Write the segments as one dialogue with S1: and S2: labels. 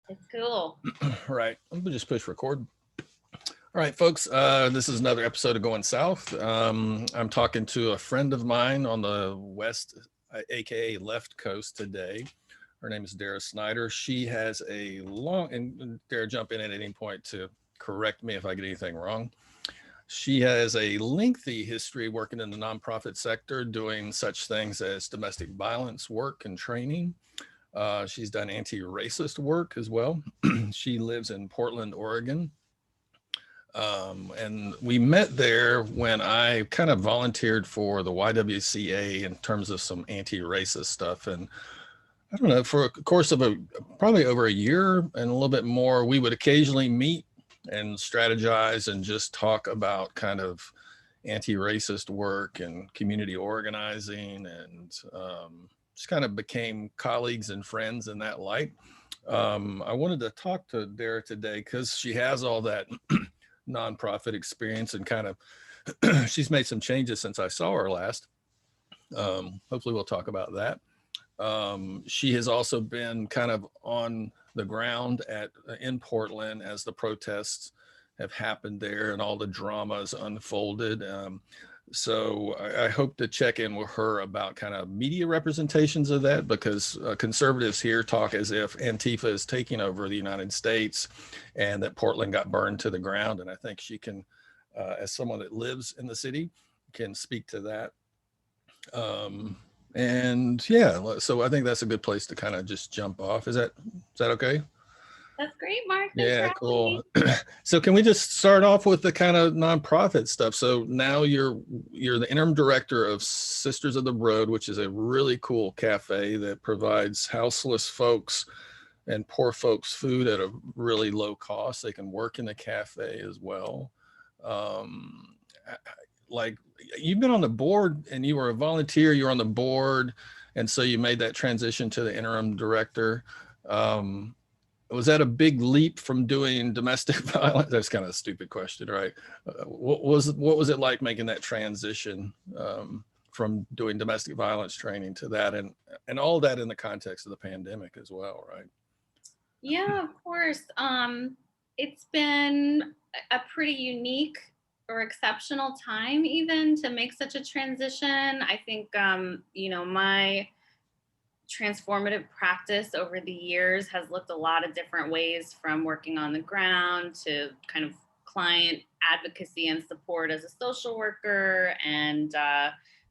S1: It's cool.
S2: Right. I'm gonna just push record. All right, folks. This is another episode of Going South. I'm talking to a friend of mine on the west, aka left coast today. Her name is Dara Snyder. She has a long, and Dara, jump in at any point to correct me if I get anything wrong. She has a lengthy history working in the nonprofit sector, doing such things as domestic violence work and training. She's done anti-racist work as well. She lives in Portland, Oregon. And we met there when I kind of volunteered for the YWCA in terms of some anti-racist stuff. And I don't know, for a course of probably over a year and a little bit more, we would occasionally meet and strategize and just talk about kind of anti-racist work and community organizing, and just kind of became colleagues and friends in that light. I wanted to talk to Dara today because she has all that nonprofit experience and kind of she's made some changes since I saw her last. Hopefully we'll talk about that. She has also been kind of on the ground in Portland as the protests have happened there and all the dramas unfolded. So I hope to check in with her about kind of media representations of that, because conservatives here talk as if Antifa is taking over the United States and that Portland got burned to the ground. And I think she can, as someone that lives in the city, can speak to that. And yeah, so I think that's a good place to kind of just jump off. Is that okay?
S1: That's great, Mark. Thanks for
S2: Yeah,
S1: having
S2: cool.
S1: me.
S2: So can we just start off with the kind of nonprofit stuff? So now you're the interim director of Sisters of the Road, which is a really cool cafe that provides houseless folks and poor folks food at a really low cost. They can work in the cafe as well. Um, like, you've been on the board and you were a volunteer, you were on the board, and so you made that transition to the interim director. Um, was that a big leap from doing domestic violence? That's kind of a stupid question, right? What was it like making that transition, from doing domestic violence training to that, and all that in the context of the pandemic as well, right?
S1: Yeah, of course. It's been a pretty unique or exceptional time even to make such a transition. I think my transformative practice over the years has looked a lot of different ways, from working on the ground to kind of client advocacy and support as a social worker, and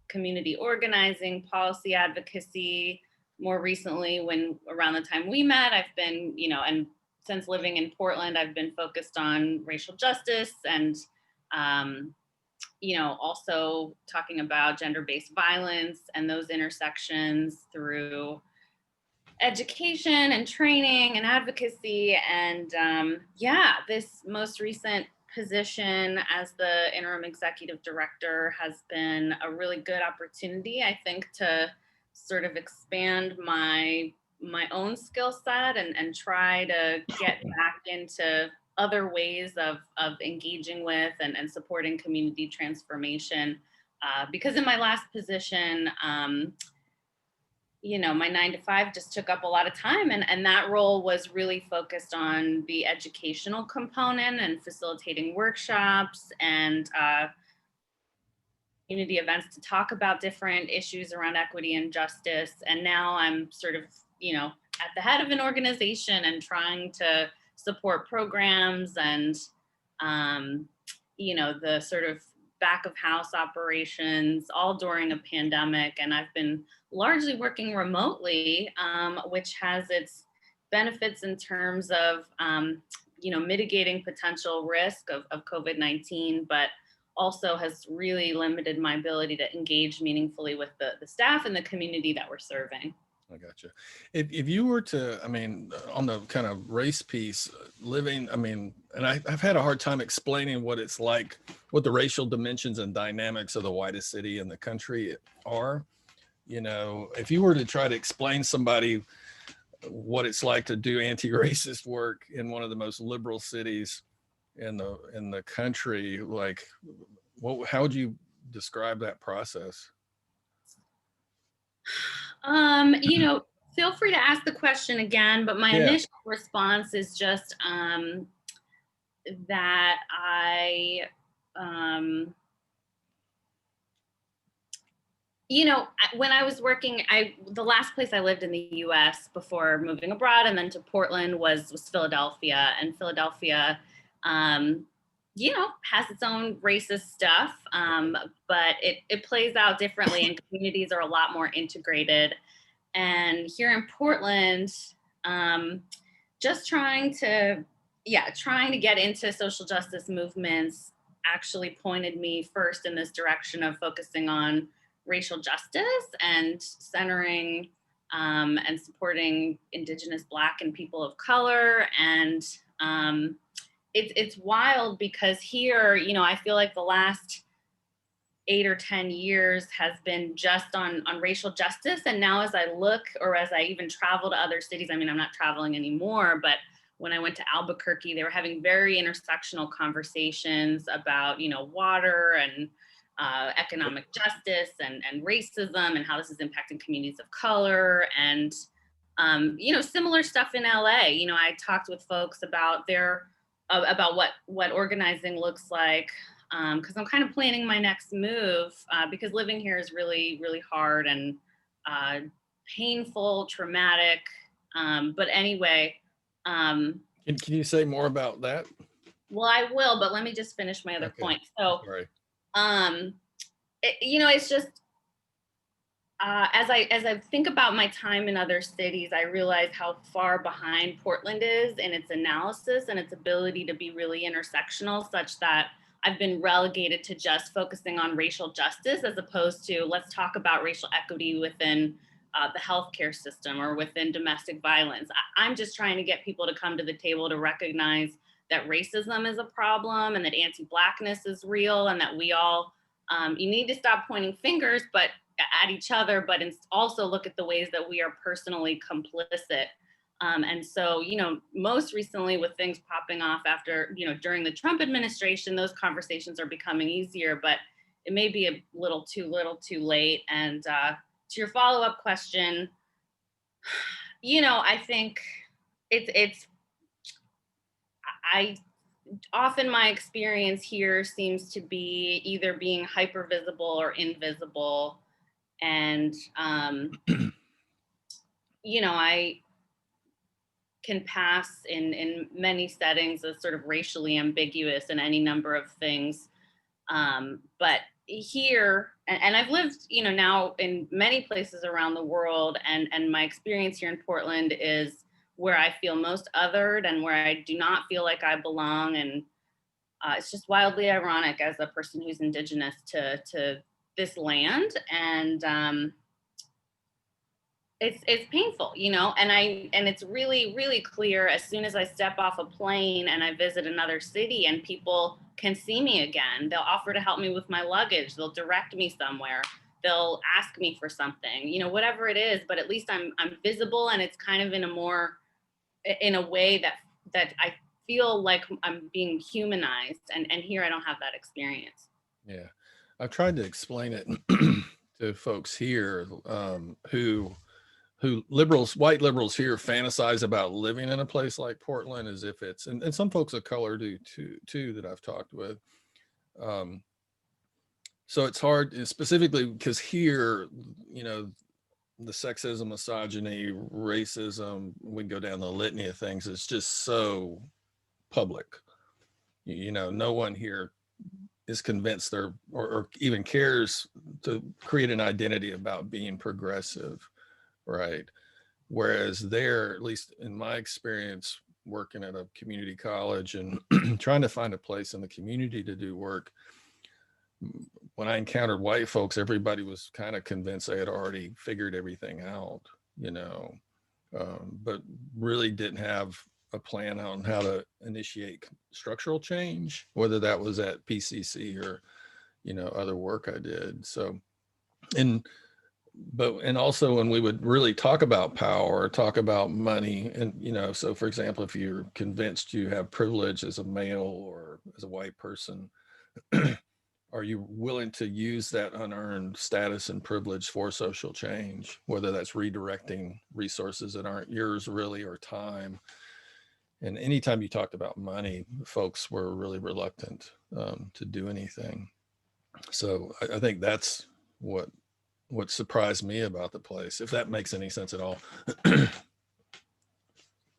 S1: community organizing, policy advocacy. More recently, when around the time we met, I've been, and since living in Portland, I've been focused on racial justice and um, also talking about gender-based violence and those intersections through education and training and advocacy. And this most recent position as the interim executive director has been a really good opportunity, I think, to sort of expand my own skill set and try to get back into other ways of engaging with and supporting community transformation. Because in my last position, my 9 to 5 just took up a lot of time. And that role was really focused on the educational component and facilitating workshops and community events to talk about different issues around equity and justice. And now I'm sort of, at the head of an organization and trying to support programs and, the sort of back of house operations, all during a pandemic. And I've been largely working remotely, which has its benefits in terms of, mitigating potential risk of COVID-19, but also has really limited my ability to engage meaningfully with the staff and the community that we're serving.
S2: I gotcha. If you were to, I mean, on the kind of race piece, living, I mean, and I've had a hard time explaining what it's like, what the racial dimensions and dynamics of the whitest city in the country are. If you were to try to explain somebody what it's like to do anti-racist work in one of the most liberal cities in the country, like, how would you describe that process?
S1: feel free to ask the question again, but my
S2: Yeah.
S1: initial response is just that um, when I was working, the last place I lived in the U.S. before moving abroad and then to Portland was Philadelphia, and Philadelphia, um, has its own racist stuff, but it plays out differently, and communities are a lot more integrated. And here in Portland, um, just trying to get into social justice movements actually pointed me first in this direction of focusing on racial justice and centering and supporting Indigenous, Black, and people of color. And it's wild because here, I feel like the last 8 or 10 years has been just on racial justice. And now as I look, or as I even travel to other cities, I mean, I'm not traveling anymore, but when I went to Albuquerque, they were having very intersectional conversations about, water and economic justice and racism and how this is impacting communities of color. And, similar stuff in LA. I talked with folks about about what organizing looks like, because I'm kind of planning my next move, because living here is really, really hard and uh, painful, traumatic. But anyway,
S2: Can you say more about that?
S1: well, I will, but let me just finish my other
S2: Okay.
S1: point. So,
S2: Sorry.
S1: um, it's just as I think about my time in other cities, I realize how far behind Portland is in its analysis and its ability to be really intersectional, such that I've been relegated to just focusing on racial justice as opposed to let's talk about racial equity within the healthcare system or within domestic violence. I'm just trying to get people to come to the table to recognize that racism is a problem and that anti-Blackness is real, and that we all you need to stop pointing fingers, but at each other, but also look at the ways that we are personally complicit. And so, most recently with things popping off after, during the Trump administration, those conversations are becoming easier, but it may be a little too late. And to your follow-up question, I think it's, I often my experience here seems to be either being hyper visible or invisible. And I can pass in many settings as sort of racially ambiguous in any number of things. But here, and I've lived, now in many places around the world, and my experience here in Portland is where I feel most othered and where I do not feel like I belong. And it's just wildly ironic as a person who's indigenous to this land. And it's painful, and it's really, really clear as soon as I step off a plane and I visit another city and people can see me again. They'll offer to help me with my luggage. They'll direct me somewhere. They'll ask me for something, whatever it is, but at least I'm visible, and it's kind of in a way that I feel like I'm being humanized. And here I don't have that experience.
S2: Yeah. I've tried to explain it to folks here, who white liberals here fantasize about living in a place like Portland as if it's, and some folks of color do too that I've talked with. So it's hard, specifically because here, the sexism, misogyny, racism, we go down the litany of things. It's just so public. No one here is convinced or even cares to create an identity about being progressive, right? Whereas there, at least in my experience, working at a community college and trying to find a place in the community to do work, when I encountered white folks, everybody was kind of convinced they had already figured everything out, but really didn't have a plan on how to initiate structural change, whether that was at PCC or, other work I did. So, and also when we would really talk about power, talk about money, and so for example, if you're convinced you have privilege as a male or as a white person, are you willing to use that unearned status and privilege for social change, whether that's redirecting resources that aren't yours really, or time? And anytime you talked about money, folks were really reluctant to do anything. So I think that's what surprised me about the place, if that makes any sense at all.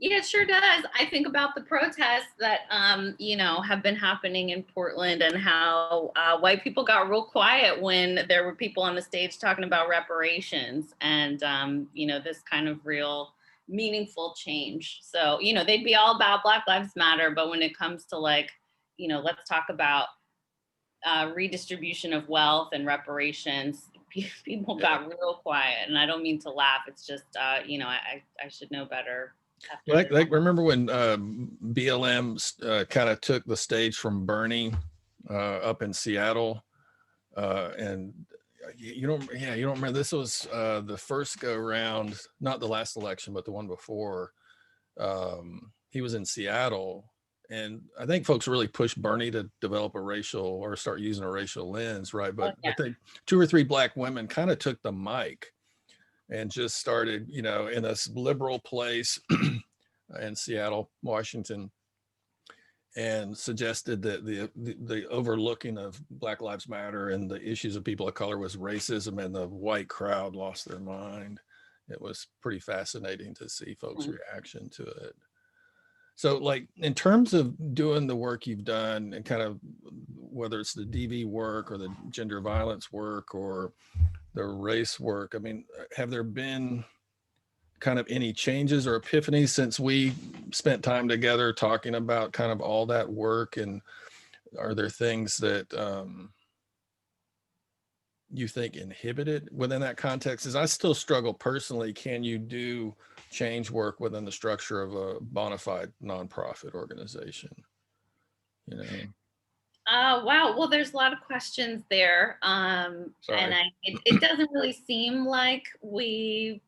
S1: Yeah, it sure does. I think about the protests that, have been happening in Portland, and how white people got real quiet when there were people on the stage talking about reparations and, this kind of real meaningful change. So, they'd be all about Black Lives Matter, but when it comes to like, let's talk about redistribution of wealth and reparations, people
S2: Yeah.
S1: got real quiet. And I don't mean to laugh. It's just, I should know better after
S2: Like,
S1: this.
S2: remember when BLM kind of took the stage from Bernie up in Seattle, and you don't, yeah, you don't remember. This was the first go round, not the last election, but the one before. He was in Seattle, and I think folks really pushed Bernie to develop a racial, or start using a racial lens, right?
S1: Oh,
S2: But they, two or three Black women kind of took the mic and just started, in this liberal place in Seattle, Washington, and suggested that the overlooking of Black Lives Matter and the issues of people of color was racism, and the white crowd lost their mind. It was pretty fascinating to see folks' reaction to it. So, like, in terms of doing the work you've done, and kind of whether it's the DV work or the gender violence work or the race work, I mean, have there been kind of any changes or epiphanies since we spent time together talking about kind of all that work? And are there things that you think inhibited within that context? As I still struggle personally, can you do change work within the structure of a bona fide nonprofit organization?
S1: Wow. Well, there's a lot of questions there. And
S2: Sorry.
S1: it doesn't really seem like we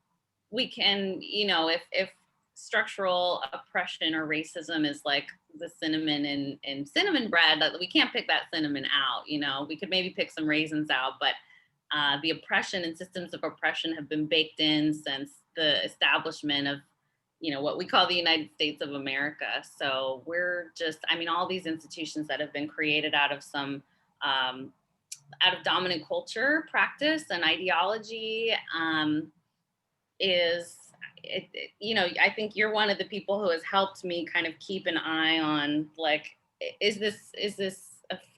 S1: can, if structural oppression or racism is like the cinnamon in cinnamon bread, we can't pick that cinnamon out. We could maybe pick some raisins out, but the oppression and systems of oppression have been baked in since the establishment of, what we call the United States of America. So we're just, all these institutions that have been created out of out of dominant culture, practice, and ideology, is I think you're one of the people who has helped me kind of keep an eye on, like, is this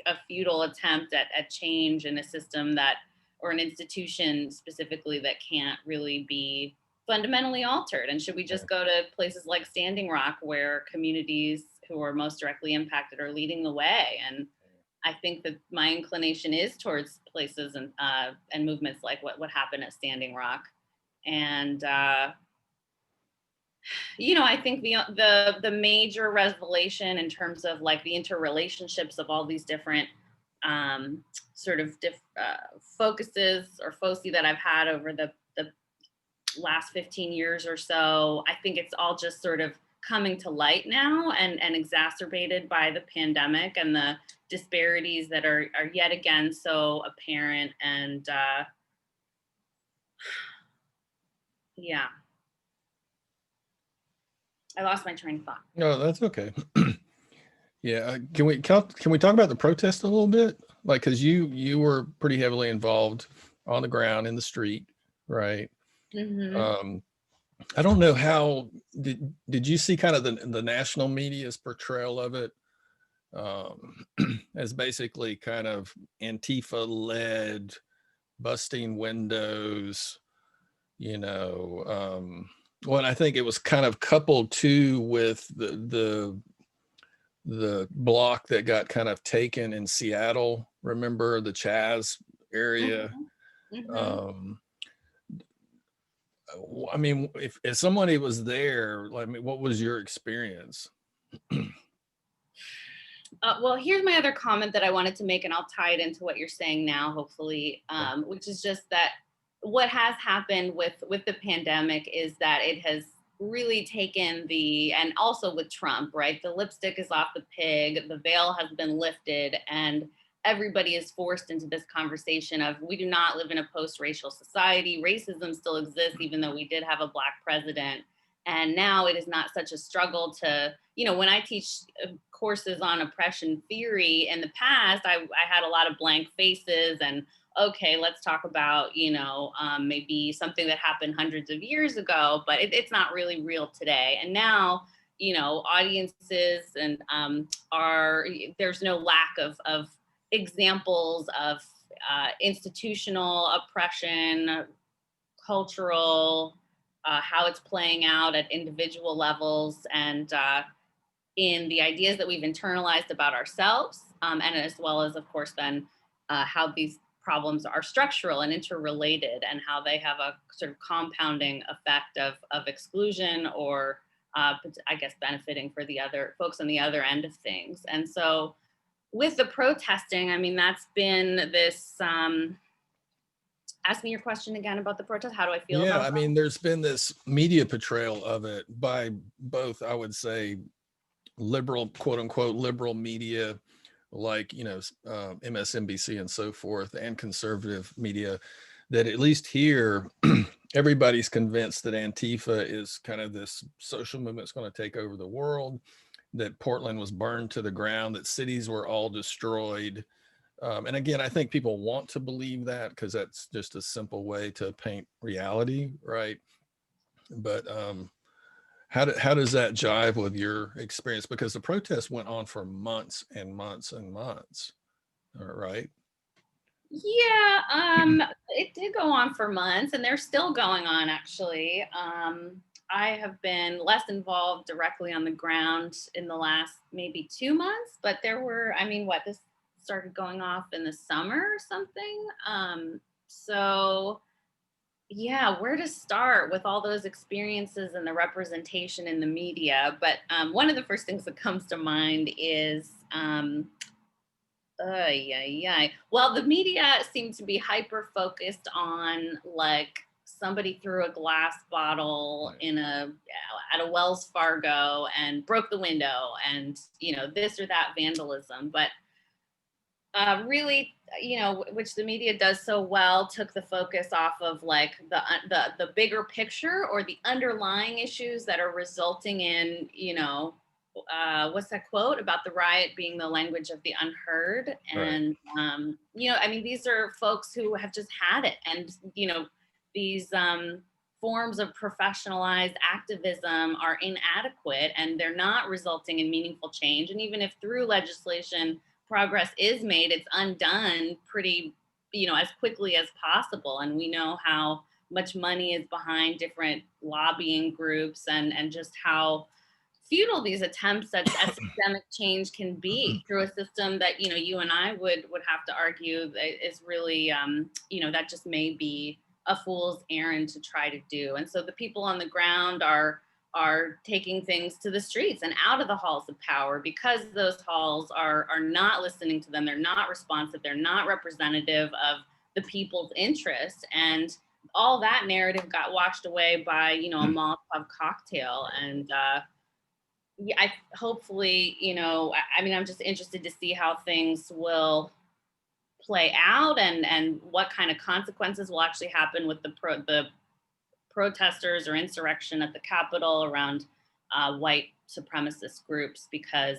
S1: a futile attempt at change in a system that, or an institution specifically, that can't really be fundamentally altered? And should we just go to places like Standing Rock, where communities who are most directly impacted are leading the way? And I think that my inclination is towards places and movements like what happened at Standing Rock. And I think the major revelation in terms of like the interrelationships of all these different sort of focuses or foci that I've had over the last 15 years or so, I think it's all just sort of coming to light now, and exacerbated by the pandemic and the disparities that are yet again so apparent. And yeah. I lost my train of thought.
S2: No, that's okay. Yeah, can we talk about the protest a little bit? Like, because you were pretty heavily involved on the ground in the street, right?
S1: Mm-hmm.
S2: I don't know how did you see kind of the national media's portrayal of it, as basically kind of Antifa led, busting windows, well, and I think it was kind of coupled too with the block that got kind of taken in Seattle. Remember the Chaz area?
S1: Mm-hmm.
S2: Um, I mean, if somebody was there, like, what was your experience?
S1: Well, here's my other comment that I wanted to make, and I'll tie it into what you're saying now, hopefully, which is just that what has happened with the pandemic is that it has really taken and also with Trump, right? The lipstick is off the pig, the veil has been lifted, and everybody is forced into this conversation of, we do not live in a post-racial society. Racism still exists, even though we did have a Black president. And now it is not such a struggle to, when I teach courses on oppression theory in the past, I had a lot of blank faces and, okay, let's talk about, maybe something that happened hundreds of years ago, but it's not really real today. And now, audiences and there's no lack of examples of institutional oppression, cultural, how it's playing out at individual levels, and in the ideas that we've internalized about ourselves, and as well as, of course, then how these problems are structural and interrelated, and how they have a sort of compounding effect of exclusion or, I guess, benefiting for the other folks on the other end of things. And so with the protesting, I mean, that's been this, ask me your question again about the protest. How do I feel
S2: Yeah,
S1: about
S2: I
S1: that?
S2: mean, there's been this media portrayal of it by both, I would say, liberal, quote unquote, liberal media, like, MSNBC and so forth, and conservative media, that at least here, everybody's convinced that Antifa is kind of this social movement that's going to take over the world, that Portland was burned to the ground, that cities were all destroyed. And again, I think people want to believe that because that's just a simple way to paint reality, right? But how does that jive with your experience? Because the protest went on for months and months and months, all right?
S1: Yeah, it did go on for months, and they're still going on, actually. I have been less involved directly on the ground in the last maybe 2 months, but there were, I mean, this started going off in the summer or something. So yeah, where to start with all those experiences and the representation in the media? But one of the first things that comes to mind is, yeah, yeah. Well, the media seemed to be hyper focused on, like, somebody threw a glass bottle
S2: Right.
S1: in at a Wells Fargo and broke the window, and this or that vandalism. But really, which the media does so well, took the focus off of, like, the bigger picture or the underlying issues that are resulting in, what's that quote about the riot being the language of the unheard?
S2: Right.
S1: And I mean, these are folks who have just had it, and these forms of professionalized activism are inadequate, and they're not resulting in meaningful change. And even if through legislation progress is made, it's undone pretty, as quickly as possible. And we know how much money is behind different lobbying groups, and just how futile these attempts at systemic change can be through a system that, you and I would have to argue that is really, that just may be a fool's errand to try to do. And so the people on the ground are taking things to the streets and out of the halls of power, because those halls are not listening to them. They're not responsive. They're not representative of the people's interests. And all that narrative got washed away by, a Molotov cocktail. And yeah, I hopefully, I mean, I'm just interested to see how things will play out, and what kind of consequences will actually happen with the protesters or insurrection at the Capitol around white supremacist groups. Because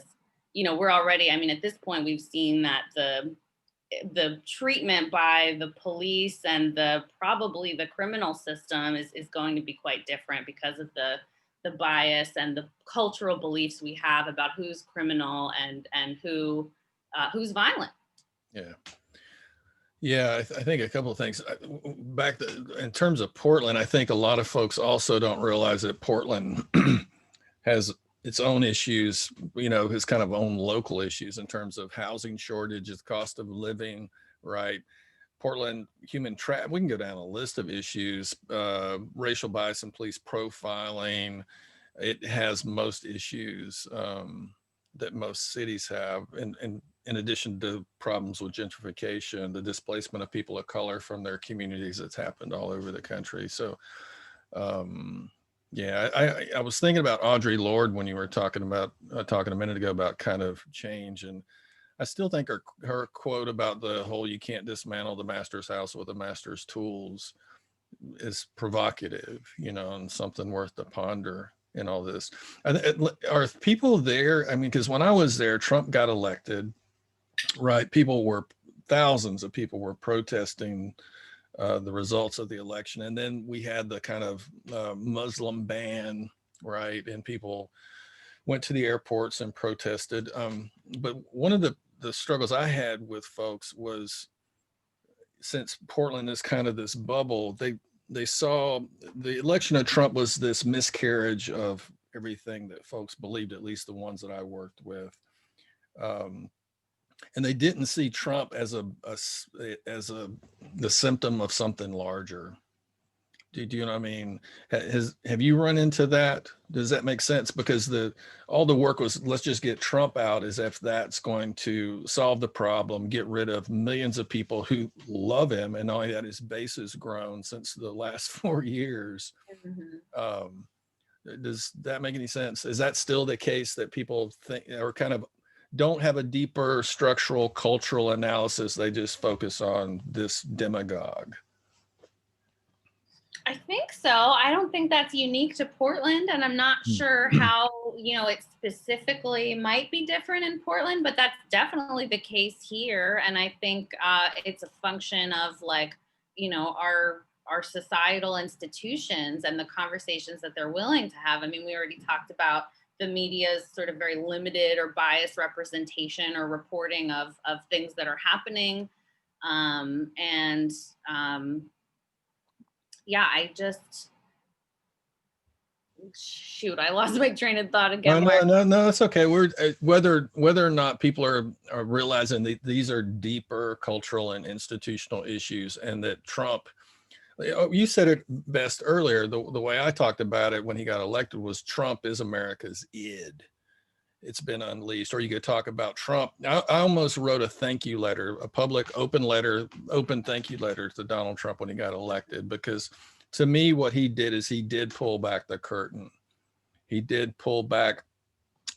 S1: we're already, I mean, at this point, we've seen that the treatment by the police and probably the criminal system is going to be quite different, because of the bias and the cultural beliefs we have about who's criminal and who's violent.
S2: Yeah. Yeah, I think a couple of things. In terms of Portland, I think a lot of folks also don't realize that Portland has its own issues, his kind of own local issues in terms of housing shortages, cost of living, right? Portland, we can go down a list of issues, racial bias and police profiling. It has most issues that most cities have. And in addition to problems with gentrification, the displacement of people of color from their communities that's happened all over the country. So, yeah, I was thinking about Audre Lorde when you were talking a minute ago about kind of change. And I still think her quote about the whole "you can't dismantle the master's house with the master's tools" is provocative, and something worth to ponder in all this. Are people there? I mean, because when I was there, Trump got elected, right? Thousands of people were protesting the results of the election. And then we had the kind of Muslim ban, right? And people went to the airports and protested. But one of the struggles I had with folks was, since Portland is kind of this bubble, they saw the election of Trump was this miscarriage of everything that folks believed, at least the ones that I worked with. And they didn't see Trump as the symptom of something larger. Do you know what I mean? Have you run into that? Does that make sense? Because all the work was, let's just get Trump out, as if that's going to solve the problem, get rid of millions of people who love him, and not only that, his base has grown since the last 4 years. Um, does that make any sense? Is that still the case, that people think, or kind of don't have a deeper structural cultural analysis? They just focus on this demagogue.
S1: I think so. I don't think that's unique to Portland, and I'm not sure how, it specifically might be different in Portland, but that's definitely the case here. And I think it's a function of, like, our societal institutions and the conversations that they're willing to have. I mean, we already talked about the media's sort of very limited or biased representation or reporting of things that are happening. And yeah, shoot, I lost my train of thought
S2: No,
S1: again.
S2: no, it's okay. We're whether or not people are realizing that these are deeper cultural and institutional issues, and that Trump, you said it best earlier. The way I talked about it when he got elected was, Trump is America's id. It's been unleashed. Or you could talk about Trump. I almost wrote a thank you letter, a public open thank you letter to Donald Trump when he got elected, because to me, what he did is he did pull back the curtain. He did pull back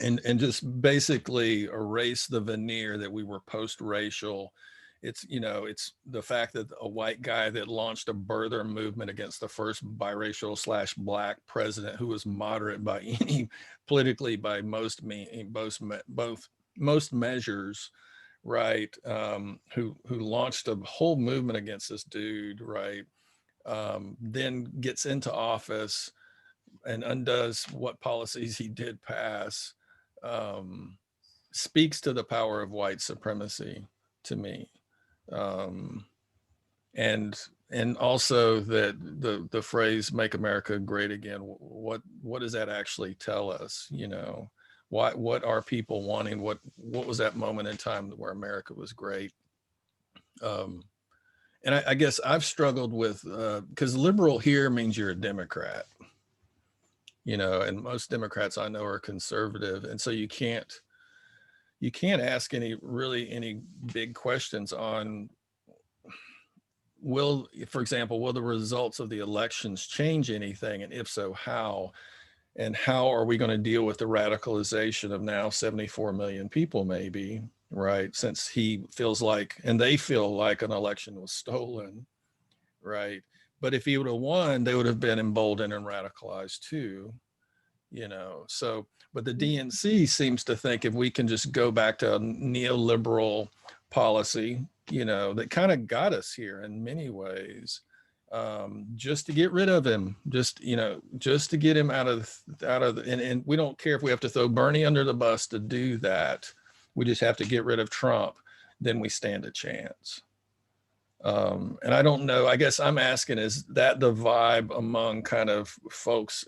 S2: and just basically erase the veneer that we were post-racial. It's the fact that a white guy that launched a birther movement against the first biracial / black president, who was moderate by any politically by most measures, right? Who launched a whole movement against this dude, right? Then gets into office and undoes what policies he did pass. Speaks to the power of white supremacy to me. And also that the phrase "Make America Great Again," what does that actually tell us? What are people wanting? What was that moment in time where America was great? And I guess I've struggled with, because liberal here means you're a Democrat, and most Democrats I know are conservative, and so you can't ask any big questions on, for example, will the results of the elections change anything? And if so, how? And how are we going to deal with the radicalization of now 74 million people, maybe, right? Since he feels like, and they feel like, an election was stolen, right? But if he would have won, they would have been emboldened and radicalized too, So, but the DNC seems to think if we can just go back to a neoliberal policy, that kind of got us here in many ways, just to get rid of him, just to get him out of and we don't care if we have to throw Bernie under the bus to do that. We just have to get rid of Trump, then we stand a chance. And I don't know, I guess I'm asking, is that the vibe among kind of folks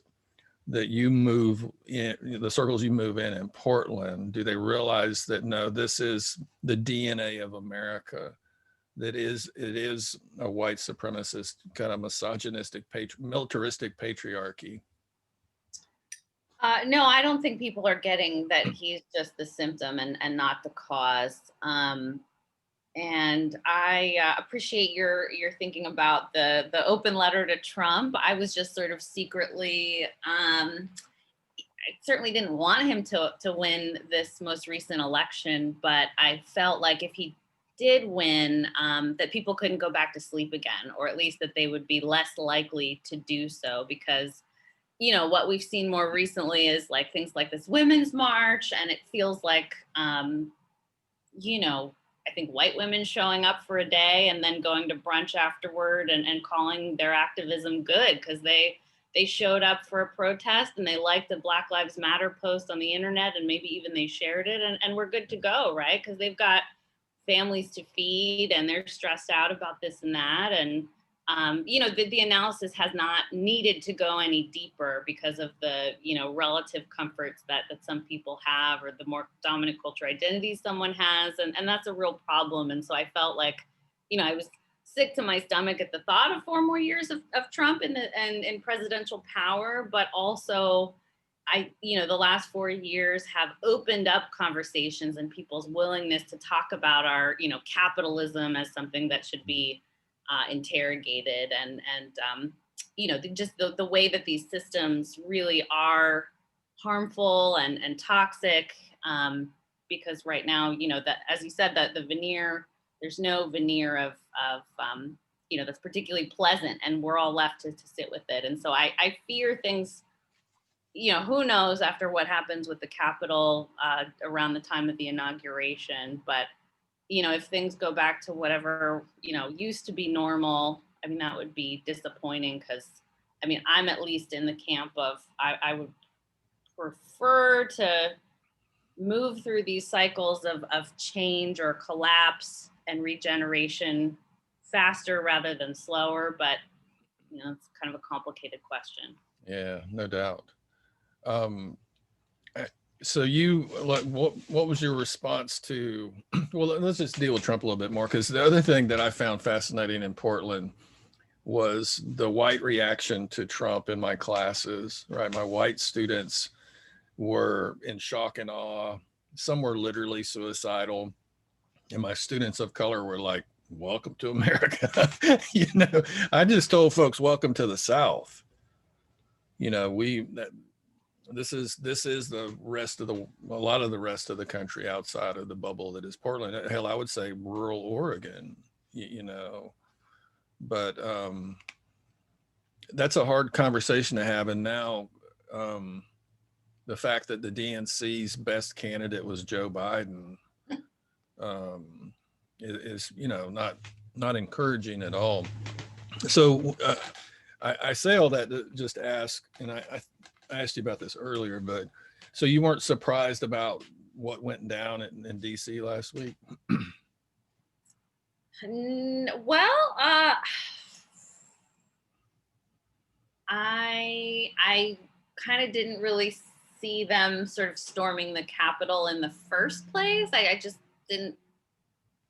S2: that you move in, the circles you move in Portland? Do they realize that, no, this is the DNA of America, that it is a white supremacist, kind of misogynistic, militaristic patriarchy?
S1: No, I don't think people are getting that he's just the symptom and not the cause. And I appreciate your thinking about the open letter to Trump. I was just sort of secretly I certainly didn't want him to win this most recent election, but I felt like if he did win, that people couldn't go back to sleep again, or at least that they would be less likely to do so, because what we've seen more recently is like things like this women's march, and it feels like I think white women showing up for a day and then going to brunch afterward and calling their activism good because they showed up for a protest and they liked the Black Lives Matter post on the internet, and maybe even they shared it, and we're good to go, right? Because they've got families to feed and they're stressed out about this and that. And the analysis has not needed to go any deeper because of the relative comforts that some people have, or the more dominant cultural identity someone has, and that's a real problem. And so I felt like I was sick to my stomach at the thought of 4 more years of Trump in presidential power, but also the last 4 years have opened up conversations and people's willingness to talk about our capitalism as something that should be interrogated, and just the way that these systems really are harmful and toxic, because right now that, as you said, that the veneer, there's no veneer of that's particularly pleasant, and we're all left to sit with it. And so I fear things, who knows after what happens with the Capitol around the time of the inauguration. But if things go back to whatever used to be normal, I mean, that would be disappointing, because I'm at least in the camp of I would prefer to move through these cycles of change or collapse and regeneration faster rather than slower. But it's kind of a complicated question.
S2: Yeah, no doubt. So you, like, what was your response to, well, let's just deal with Trump a little bit more, because the other thing that I found fascinating in Portland was the white reaction to Trump in my classes, right? My white students were in shock and awe. Some were literally suicidal. And my students of color were like, welcome to America. I just told folks, welcome to the South. This is the rest of a lot of the rest of the country outside of the bubble that is Portland. Hell, I would say rural Oregon, but that's a hard conversation to have. And now the fact that the DNC's best candidate was Joe Biden is not encouraging at all. So I say all that to just ask, and I asked you about this earlier, but so you weren't surprised about what went down in DC last week?
S1: Well, I kind of didn't really see them sort of storming the Capitol in the first place. I just didn't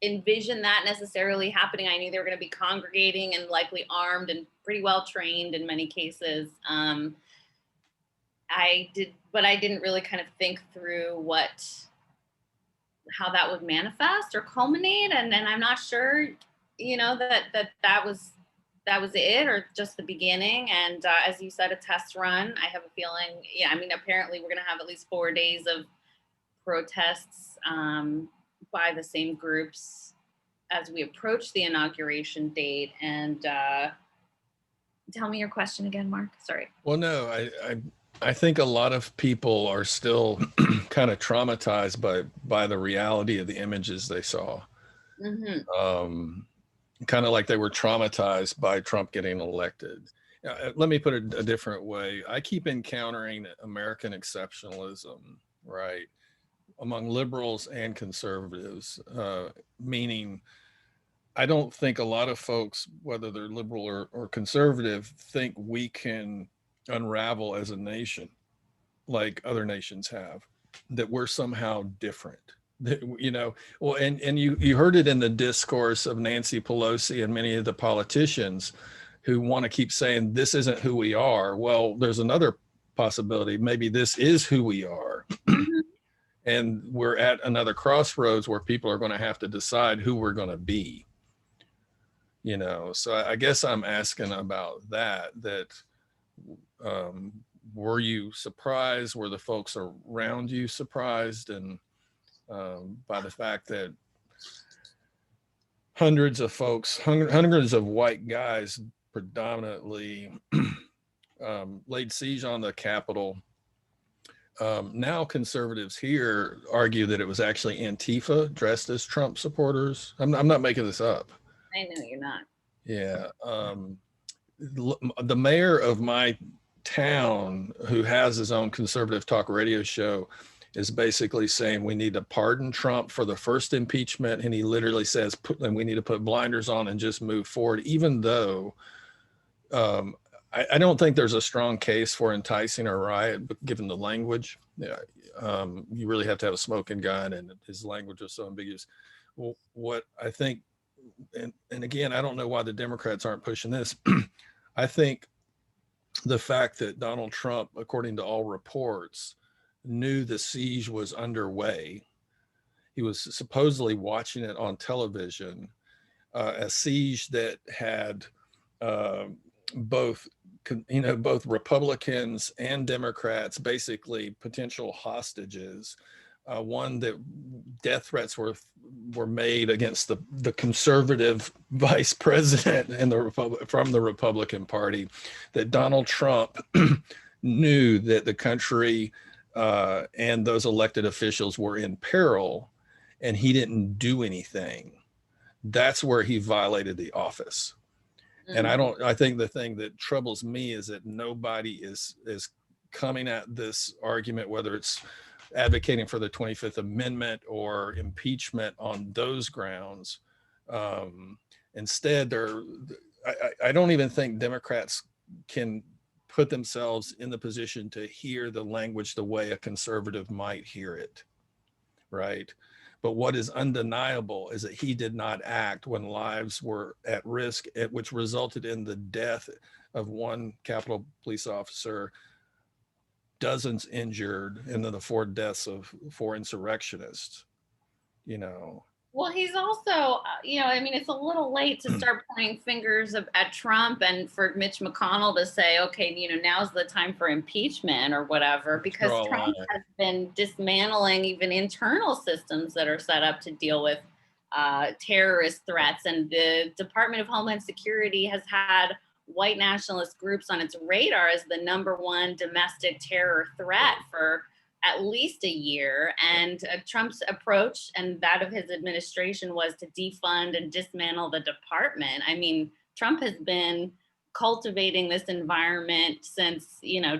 S1: envision that necessarily happening. I knew they were going to be congregating and likely armed and pretty well trained in many cases. But I didn't really kind of think through how that would manifest or culminate. And I'm not sure, that was it, or just the beginning. And as you said, a test run. I have a feeling, apparently we're going to have at least 4 days of protests by the same groups as we approach the inauguration date. And tell me your question again, Mark. Sorry.
S2: Well, no, I think a lot of people are still kind of traumatized by the reality of the images they saw.
S1: Mm-hmm.
S2: Kind of like they were traumatized by Trump getting elected. Let me put it a different way. I keep encountering American exceptionalism, right, among liberals and conservatives, meaning I don't think a lot of folks, whether they're liberal or conservative, think we can unravel as a nation like other nations have, that we're somehow different. That, well, and you heard it in the discourse of Nancy Pelosi and many of the politicians who want to keep saying this isn't who we are. Well, there's another possibility. Maybe this is who we are. And we're at another crossroads where people are going to have to decide who we're going to be. So I guess I'm asking about that were you surprised? Were the folks around you surprised? And by the fact that hundreds of folks, hundreds of white guys predominantly laid siege on the Capitol. Now conservatives here argue that it was actually Antifa dressed as Trump supporters. I'm not making this up.
S1: I know you're not.
S2: Yeah. The mayor of my town, who has his own conservative talk radio show, is basically saying we need to pardon Trump for the first impeachment. And he literally says, we need to put blinders on and just move forward, even though I don't think there's a strong case for enticing a riot, given the language. Yeah, you really have to have a smoking gun, and his language is so ambiguous. Well, what I think, and again, I don't know why the Democrats aren't pushing this. I think the fact that Donald Trump, according to all reports, knew the siege was underway. He was supposedly watching it on television, a siege that had both both Republicans and Democrats, basically potential hostages. One that death threats were made against the conservative vice president in from the Republican Party. That Donald Trump knew that the country and those elected officials were in peril, and he didn't do anything. That's where he violated the office. And I think the thing that troubles me is that nobody is coming at this argument, whether it's advocating for the 25th Amendment or impeachment on those grounds. Instead, I don't even think Democrats can put themselves in the position to hear the language the way a conservative might hear it, right? But what is undeniable is that he did not act when lives were at risk, which resulted in the death of one Capitol police officer, dozens injured, and then the 4 deaths of 4 insurrectionists.
S1: Well, he's also, I mean, it's a little late to start pointing fingers at Trump and for Mitch McConnell to say, okay, now's the time for impeachment or whatever, because Trump has been dismantling even internal systems that are set up to deal with terrorist threats. And the Department of Homeland Security has had white nationalist groups on its radar as the #1 domestic terror threat for at least a year. And Trump's approach and that of his administration was to defund and dismantle the department. I mean, Trump has been cultivating this environment since,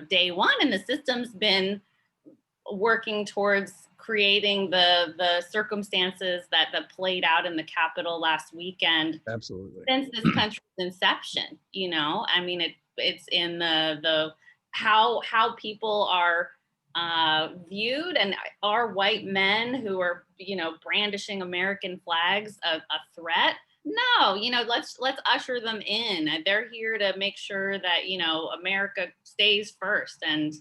S1: day one, and the system's been working towards creating the circumstances that played out in the Capitol last weekend.
S2: Absolutely.
S1: Since this country's inception, I mean, it's in the how people are viewed, and are white men who are brandishing American flags a threat? No, let's usher them in. They're here to make sure that America stays first. And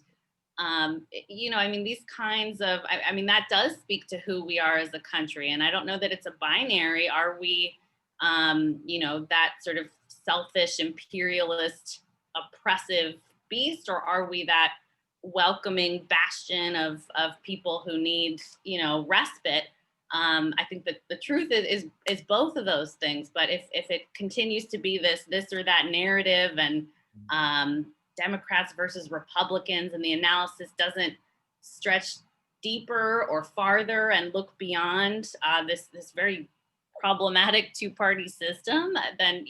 S1: I mean, these kinds of I mean, that does speak to who we are as a country. And I don't know that it's a binary. Are we that sort of selfish, imperialist, oppressive beast, or are we that welcoming bastion of people who need respite? I think that the truth is both of those things. But if it continues to be this or that narrative, and Democrats versus Republicans, and the analysis doesn't stretch deeper or farther and look beyond this very problematic 2-party system, then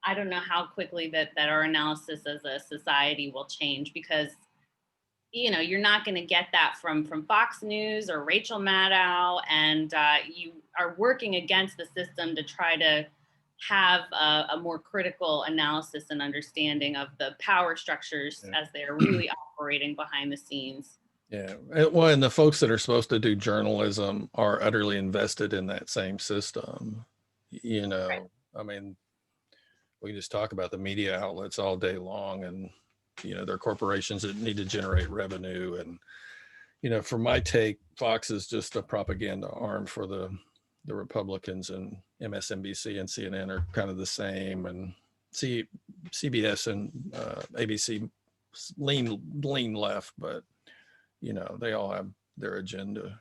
S1: I don't know how quickly that our analysis as a society will change, because you're not going to get that from Fox News or Rachel Maddow, and you are working against the system to try to have a more critical analysis and understanding of the power structures as they're really operating behind the scenes.
S2: Yeah, well, and the folks that are supposed to do journalism are utterly invested in that same system. Right. I mean, we can just talk about the media outlets all day long, and they're corporations that need to generate revenue. And for my take, Fox is just a propaganda arm for the Republicans, and MSNBC and CNN are kind of the same, and CBS and ABC lean left, but they all have their agenda.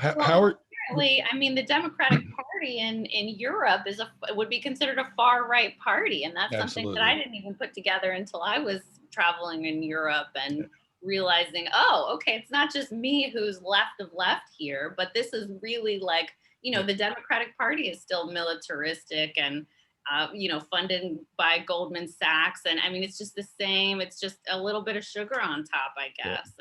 S1: Well,
S2: How are
S1: apparently, I mean, the Democratic Party in Europe would be considered a far right party, and that's something that I
S2: absolutely.
S1: didn't even put together until I was traveling in Europe and realizing, oh, okay, it's not just me who's left of left here, but this is really like, the Democratic Party is still militaristic and funded by Goldman Sachs, and I mean, it's just the same. It's just a little bit of sugar on top, I
S2: Yeah.
S1: guess.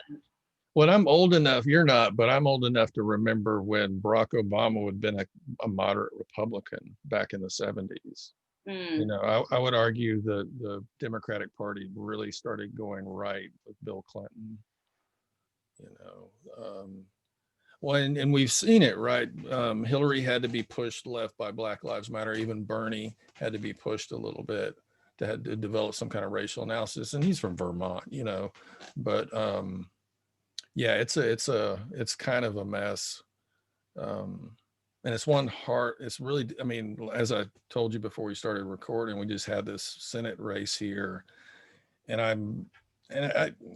S2: Well, I'm old enough, you're not, but I'm old enough to remember when Barack Obama had been a moderate Republican back in the 70s.
S1: Mm.
S2: I would argue that the Democratic Party really started going right with Bill Clinton. Well, and we've seen it, right? Hillary had to be pushed left by Black Lives Matter. Even Bernie had to be pushed a little bit to develop some kind of racial analysis. And he's from Vermont, but yeah, it's kind of a mess. And it's really, I mean, as I told you before we started recording, we just had this Senate race here, and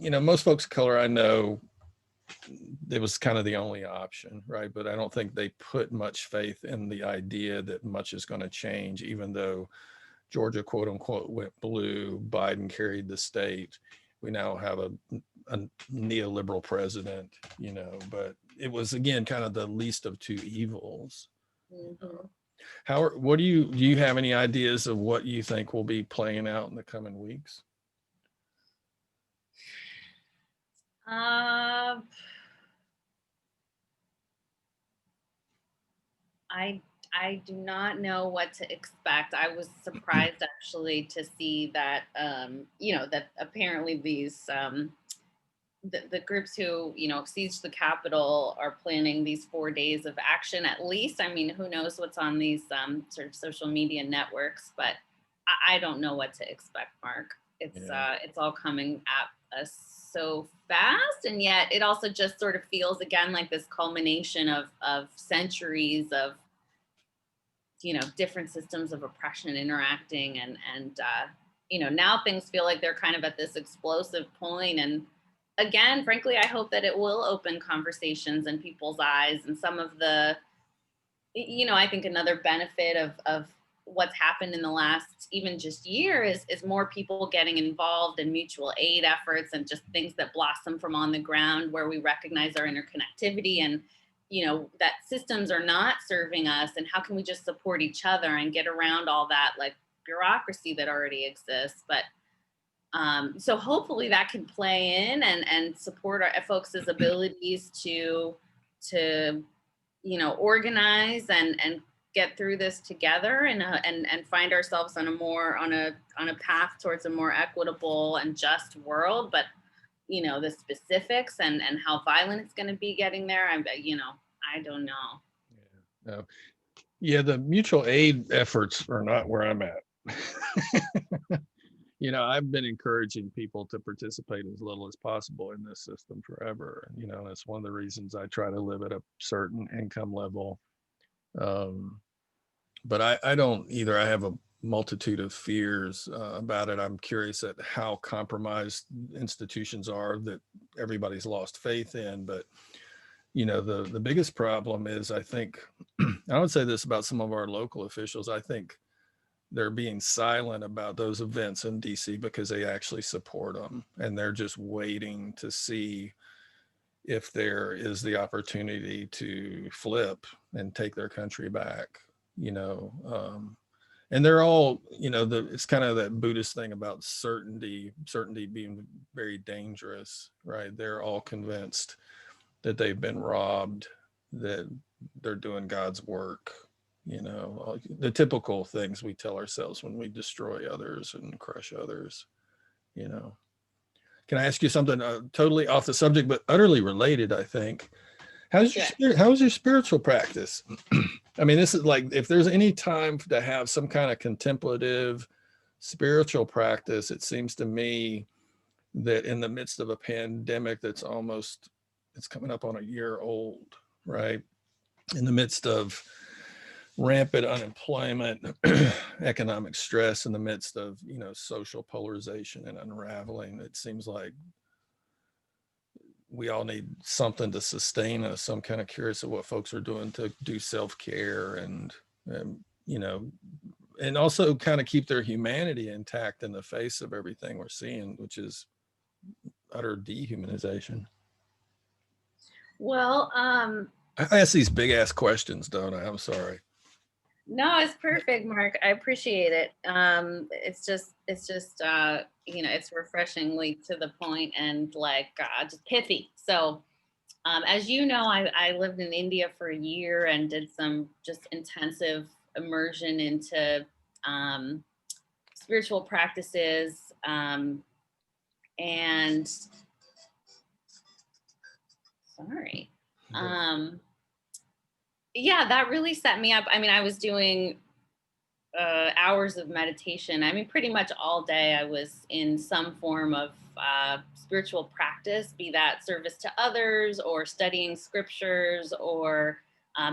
S2: most folks of color I know, it was kind of the only option, right? But I don't think they put much faith in the idea that much is going to change, even though Georgia, quote unquote, went blue, Biden carried the state. We now have a neoliberal president, but it was, again, kind of the least of two evils.
S1: Mm-hmm.
S2: Howard, what do you have any ideas of what you think will be playing out in the coming weeks?
S1: I do not know what to expect. I was surprised actually to see that that apparently these the groups who siege the Capitol are planning these 4 days of action at least. I mean, who knows what's on these sort of social media networks, but I don't know what to expect, Mark. It's all coming at us so fast, and yet it also just sort of feels again like this culmination of centuries of different systems of oppression interacting, and now things feel like they're kind of at this explosive point. And again, frankly, I hope that it will open conversations in people's eyes. And some of the I think another benefit of what's happened in the last even just year is more people getting involved in mutual aid efforts and just things that blossom from on the ground, where we recognize our interconnectivity and that systems are not serving us, and how can we just support each other and get around all that like bureaucracy that already exists. But so hopefully that can play in and support our folks' abilities to organize and get through this together, and find ourselves on a path towards a more equitable and just world. But the specifics and how violent it's going to be getting there, I don't know.
S2: No. Yeah, the mutual aid efforts are not where I'm at. I've been encouraging people to participate as little as possible in this system forever. That's one of the reasons I try to live at a certain income level. But I don't either. I have a multitude of fears about it. I'm curious at how compromised institutions are that everybody's lost faith in. But the biggest problem is, I think, I would say this about some of our local officials. I think they're being silent about those events in DC because they actually support them, and they're just waiting to see if there is the opportunity to flip and take their country back. And they're all, it's kind of that Buddhist thing about certainty being very dangerous, right? They're all convinced that they've been robbed, that they're doing God's work, the typical things we tell ourselves when we destroy others and crush others. Can I ask you something totally off the subject, but utterly related, I think? How's your spiritual practice? I mean, this is like, if there's any time to have some kind of contemplative spiritual practice, it seems to me that in the midst of a pandemic that's it's coming up on a year old, right? In the midst of rampant unemployment, economic stress in the midst of, social polarization and unraveling. It seems like we all need something to sustain us. So I'm kind of curious of what folks are doing to do self-care and and also kind of keep their humanity intact in the face of everything we're seeing, which is utter dehumanization.
S1: Well,
S2: I ask these big ass questions, don't I? I'm sorry.
S1: no, it's perfect, Mark. I appreciate it. It's refreshingly to the point and like just pithy. So, as you know, I lived in India for a year and did some just intensive immersion into um, spiritual practices. And sorry. Um, yeah, that really set me up. I mean, I was doing hours of meditation. I mean, pretty much all day I was in some form of spiritual practice, be that service to others or studying scriptures or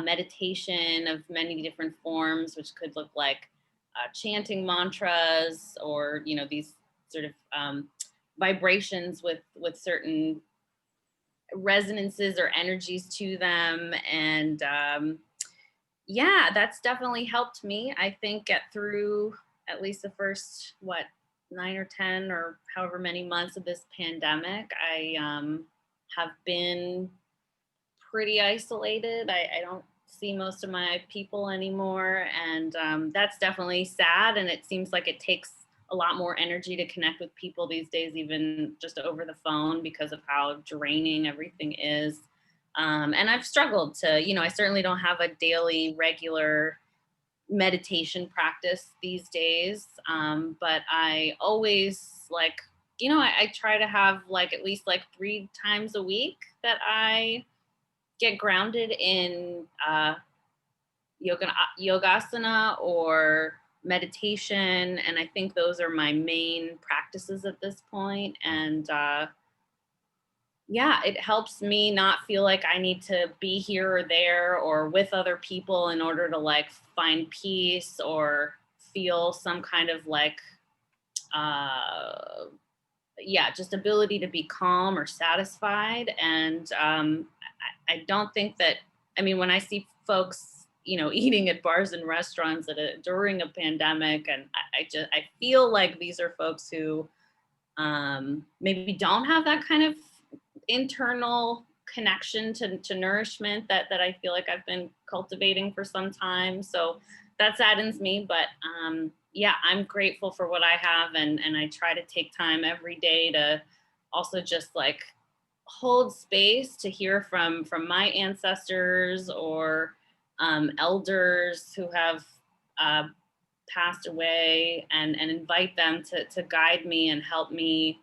S1: meditation of many different forms, which could look like chanting mantras or, these sort of vibrations with certain resonances or energies to them. And yeah, that's definitely helped me, I think, get through at least the first, 9 or 10 or however many months of this pandemic. I have been pretty isolated. I don't see most of my people anymore. And that's definitely sad. And it seems like it takes a lot more energy to connect with people these days, even just over the phone, because of how draining everything is. And I've struggled to, I certainly don't have a daily, regular meditation practice these days. But I always I try to have like at least like 3 times a week that I get grounded in yogasana or meditation, and I think those are my main practices at this point. And yeah, it helps me not feel like I need to be here or there or with other people in order to like find peace or feel some kind of like uh yeah, just ability to be calm or satisfied. And I don't think that, I mean, when I see folks, eating at bars and restaurants during a pandemic, and I feel like these are folks who maybe don't have that kind of internal connection to nourishment that I feel like I've been cultivating for some time. So that saddens me, but yeah, I'm grateful for what I have, and I try to take time every day to also just like hold space to hear from my ancestors or elders who have uh, passed away, and invite them to guide me and help me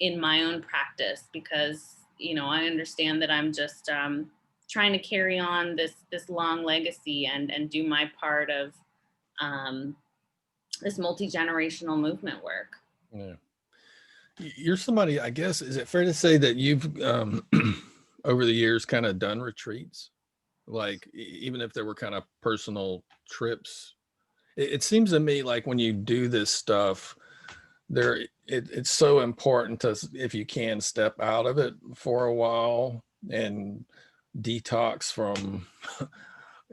S1: in my own practice, because I understand that I'm just trying to carry on this long legacy and do my part of um, this multi-generational movement work.
S2: Yeah. You're somebody, I guess, is it fair to say that you've over the years kind of done retreats? Like even if there were kind of personal trips, it seems to me like when you do this stuff, it's so important to, if you can, step out of it for a while and detox from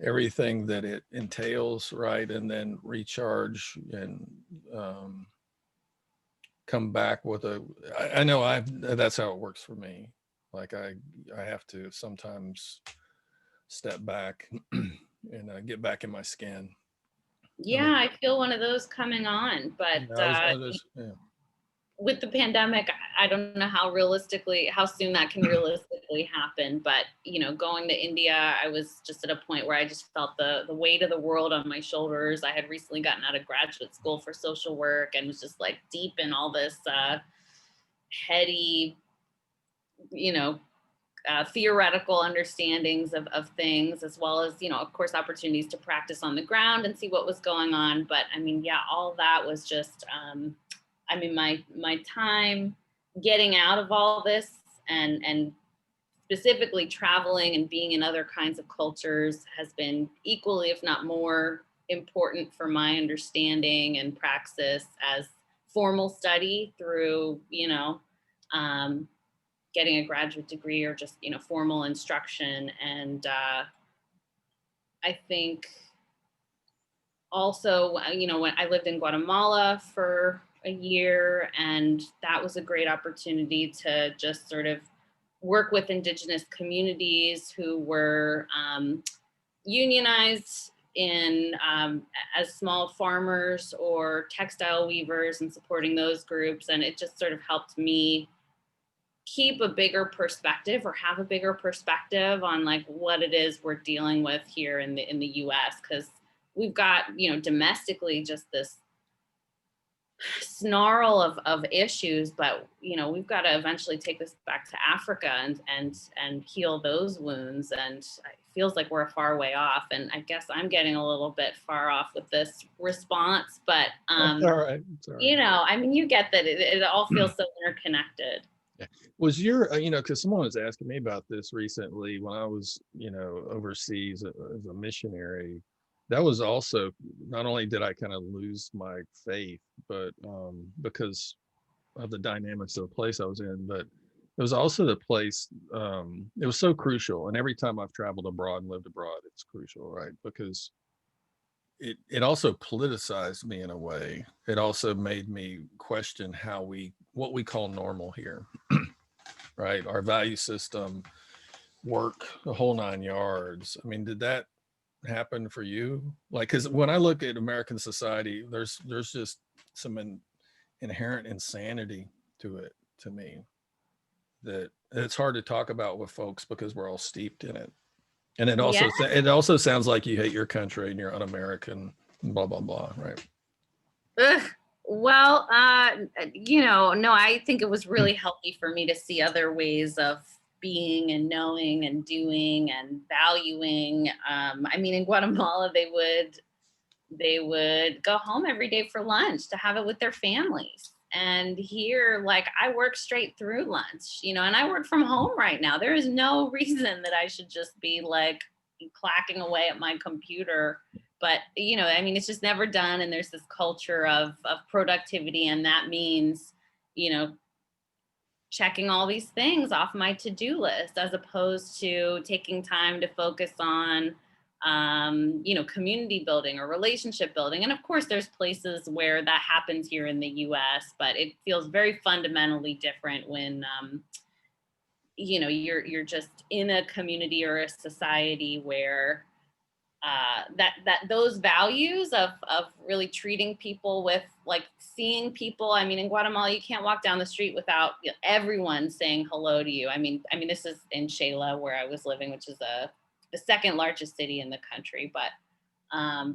S2: everything that it entails, right? And then recharge and come back with I know that's how it works for me. Like I have to sometimes step back and get back in my skin. I
S1: Yeah,
S2: mean,
S1: I feel one of those coming on, but
S2: yeah.
S1: with the pandemic, I don't know how soon that can realistically happen. But going to India, I was just at a point where I just felt the weight of the world on my shoulders. I had recently gotten out of graduate school for social work and was just like deep in all this heady, you know, theoretical understandings of things, as well as, of course, opportunities to practice on the ground and see what was going on. But I mean, yeah, all that was just, I mean, my time getting out of all this and specifically traveling and being in other kinds of cultures has been equally, if not more, important for my understanding and praxis as formal study through, um, getting a graduate degree or just, formal instruction. And I think also, when I lived in Guatemala for a year, and that was a great opportunity to just sort of work with indigenous communities who were unionized in as small farmers or textile weavers, and supporting those groups. And it just sort of helped me keep a bigger perspective, or have a bigger perspective on like what it is we're dealing with here in the US, because we've got, domestically just this snarl of issues, but we've got to eventually take this back to Africa and heal those wounds. And it feels like we're a far way off, and I guess I'm getting a little bit far off with this response, but
S2: It's all right. It's all right.
S1: I mean, you get that it all feels so interconnected.
S2: Yeah. Was your, because someone was asking me about this recently when I was, overseas as a missionary. That was also, not only did I kind of lose my faith, but because of the dynamics of the place I was in, but it was also the place, it was so crucial. And every time I've traveled abroad and lived abroad, it's crucial, right? Because it also politicized me in a way. It also made me question what we call normal here, right? Our value system, work, the whole 9 yards. I mean, did that happen for you? Like, because when I look at American society, there's just some inherent insanity to it, to me, that it's hard to talk about with folks because we're all steeped in it. And
S1: Yeah.
S2: it also sounds like you hate your country and you're un-American, blah blah blah, right?
S1: Ugh. Well, no, I think it was really healthy for me to see other ways of being and knowing and doing and valuing. I mean, in Guatemala, they would go home every day for lunch to have it with their families. And here, like, I work straight through lunch, and I work from home right now. There is no reason that I should just be like clacking away at my computer. But, I mean, it's just never done. And there's this culture of productivity. And that means, you know, checking all these things off my to-do list, as opposed to taking time to focus on community building or relationship building. And of course there's places where that happens here in the US, but it feels very fundamentally different when you're just in a community or a society where that those values of really treating people with, like, seeing people. I mean, in Guatemala, you can't walk down the street without everyone saying hello to you. I mean, this is in Shela, where I was living, which is the second largest city in the country, but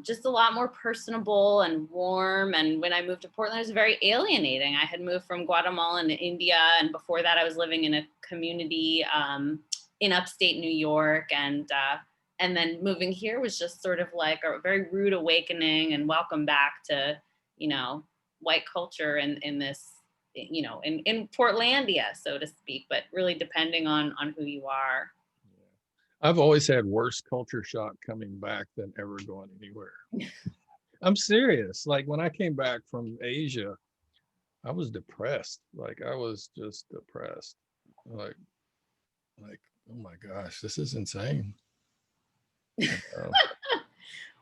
S1: just a lot more personable and warm. And when I moved to Portland, it was very alienating. I had moved from Guatemala into India, and before that, I was living in a community in upstate New York, and then moving here was just sort of like a very rude awakening and welcome back to, white culture in this, in Portlandia, so to speak, but really depending on who you are.
S2: I've always had worse culture shock coming back than ever going anywhere. I'm serious. Like, when I came back from Asia, I was depressed. Like, I was just depressed. Like, oh my gosh, this is insane.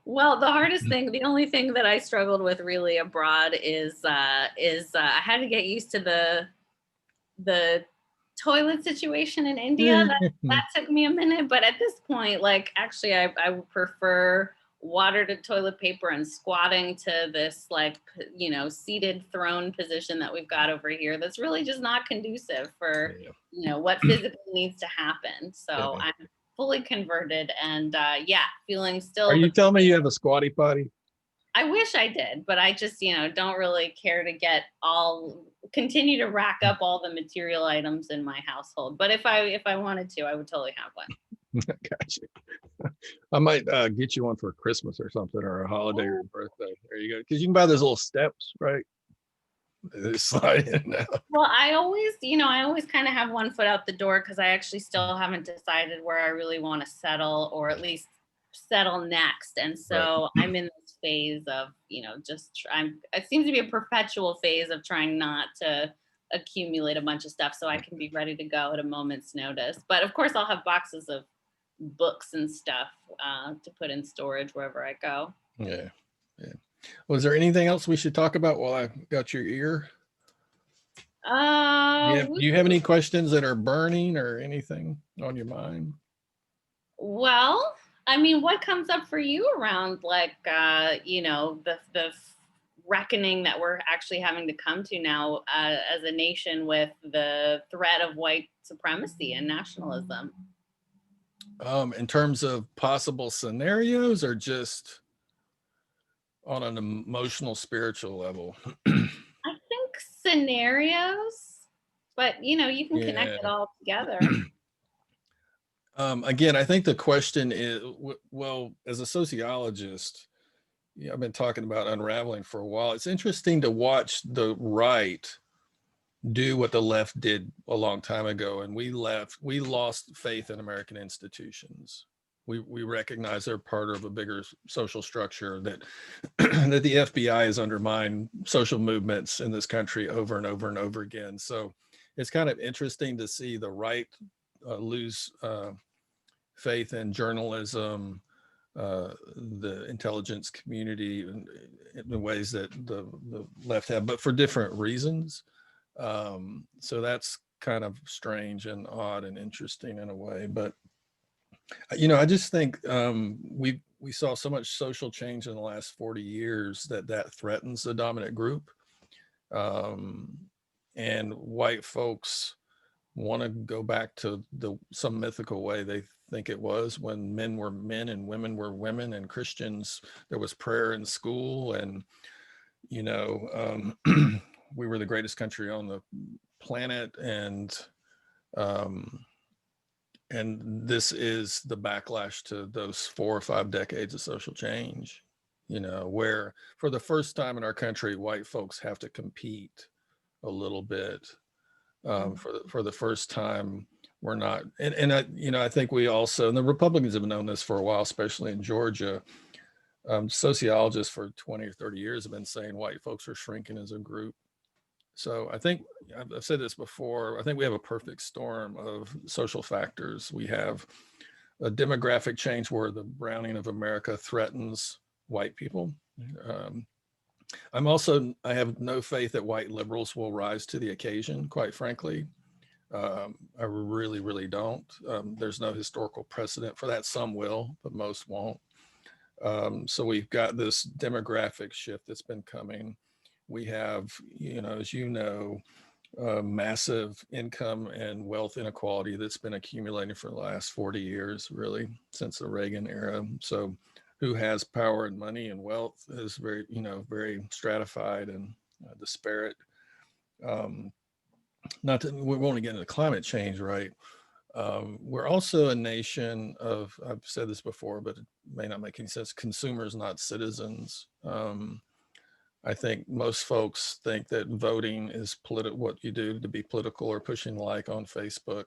S1: Well, the hardest thing, the only thing that I struggled with really abroad is I had to get used to the toilet situation in India. That took me a minute, but at this point, like, actually, I would prefer water to toilet paper and squatting to this, like, seated throne position that we've got over here. That's really just not conducive for what physically needs to happen. So I'm fully converted, and feeling still.
S2: Are you telling me you have a squatty potty?
S1: I wish I did, but I just, don't really care to continue to rack up all the material items in my household. But if I wanted to, I would totally have one.
S2: Gotcha. I might get you one for Christmas or something, or a holiday or a birthday. There you go. Because you can buy those little steps, right? They slide in and out.
S1: Well, I always kind of have one foot out the door because I actually still haven't decided where I really want to settle, or at least settle next. And
S2: Right.
S1: so I'm in this phase of, it seems to be a perpetual phase of trying not to accumulate a bunch of stuff so I can be ready to go at a moment's notice. But of course, I'll have boxes of books and stuff to put in storage wherever I go.
S2: Yeah. Yeah. Was there anything else we should talk about while I got your ear?
S1: Uh,
S2: Do you have any questions that are burning or anything on your mind?
S1: Well, I mean, what comes up for you around like the reckoning that we're actually having to come to now as a nation with the threat of white supremacy and nationalism?
S2: In terms of possible scenarios or just on an emotional, spiritual level?
S1: I think scenarios, but you can connect
S2: Yeah.
S1: it all together.
S2: Again, I think the question is, well, as a sociologist, I've been talking about unraveling for a while. It's interesting to watch the right do what the left did a long time ago. And we lost faith in American institutions. We recognize they're part of a bigger social structure, that that the FBI has undermined social movements in this country over and over and over again. So it's kind of interesting to see the right lose faith in journalism, the intelligence community in the ways that the left have, but for different reasons. So that's kind of strange and odd and interesting in a way. But I just think we saw so much social change in the last 40 years that threatens the dominant group, um, and white folks want to go back to some mythical way they think it was when men were men and women were women, and Christians, there was prayer in school, and you know we were the greatest country on the planet, um, and this is the backlash to those 4 or 5 decades of social change, where for the first time in our country, white folks have to compete a little bit. For the first time, we're not, and I think we also, and the Republicans have known this for a while, especially in Georgia. Sociologists for 20 or 30 years have been saying white folks are shrinking as a group. So I think I've said this before. I think we have a perfect storm of social factors. We have a demographic change where the browning of America threatens white people. Um, I have no faith that white liberals will rise to the occasion, quite frankly. I really, really don't. There's no historical precedent for that. Some will, but most won't. So we've got this demographic shift that's been coming. We have, as massive income and wealth inequality that's been accumulating for the last 40 years, really, since the Reagan era. So who has power and money and wealth is very stratified and disparate. Not that we won't get into climate change, right? We're also a nation of, I've said this before, but it may not make any sense, consumers, not citizens. I think most folks think that voting is what you do to be political, or pushing like on Facebook.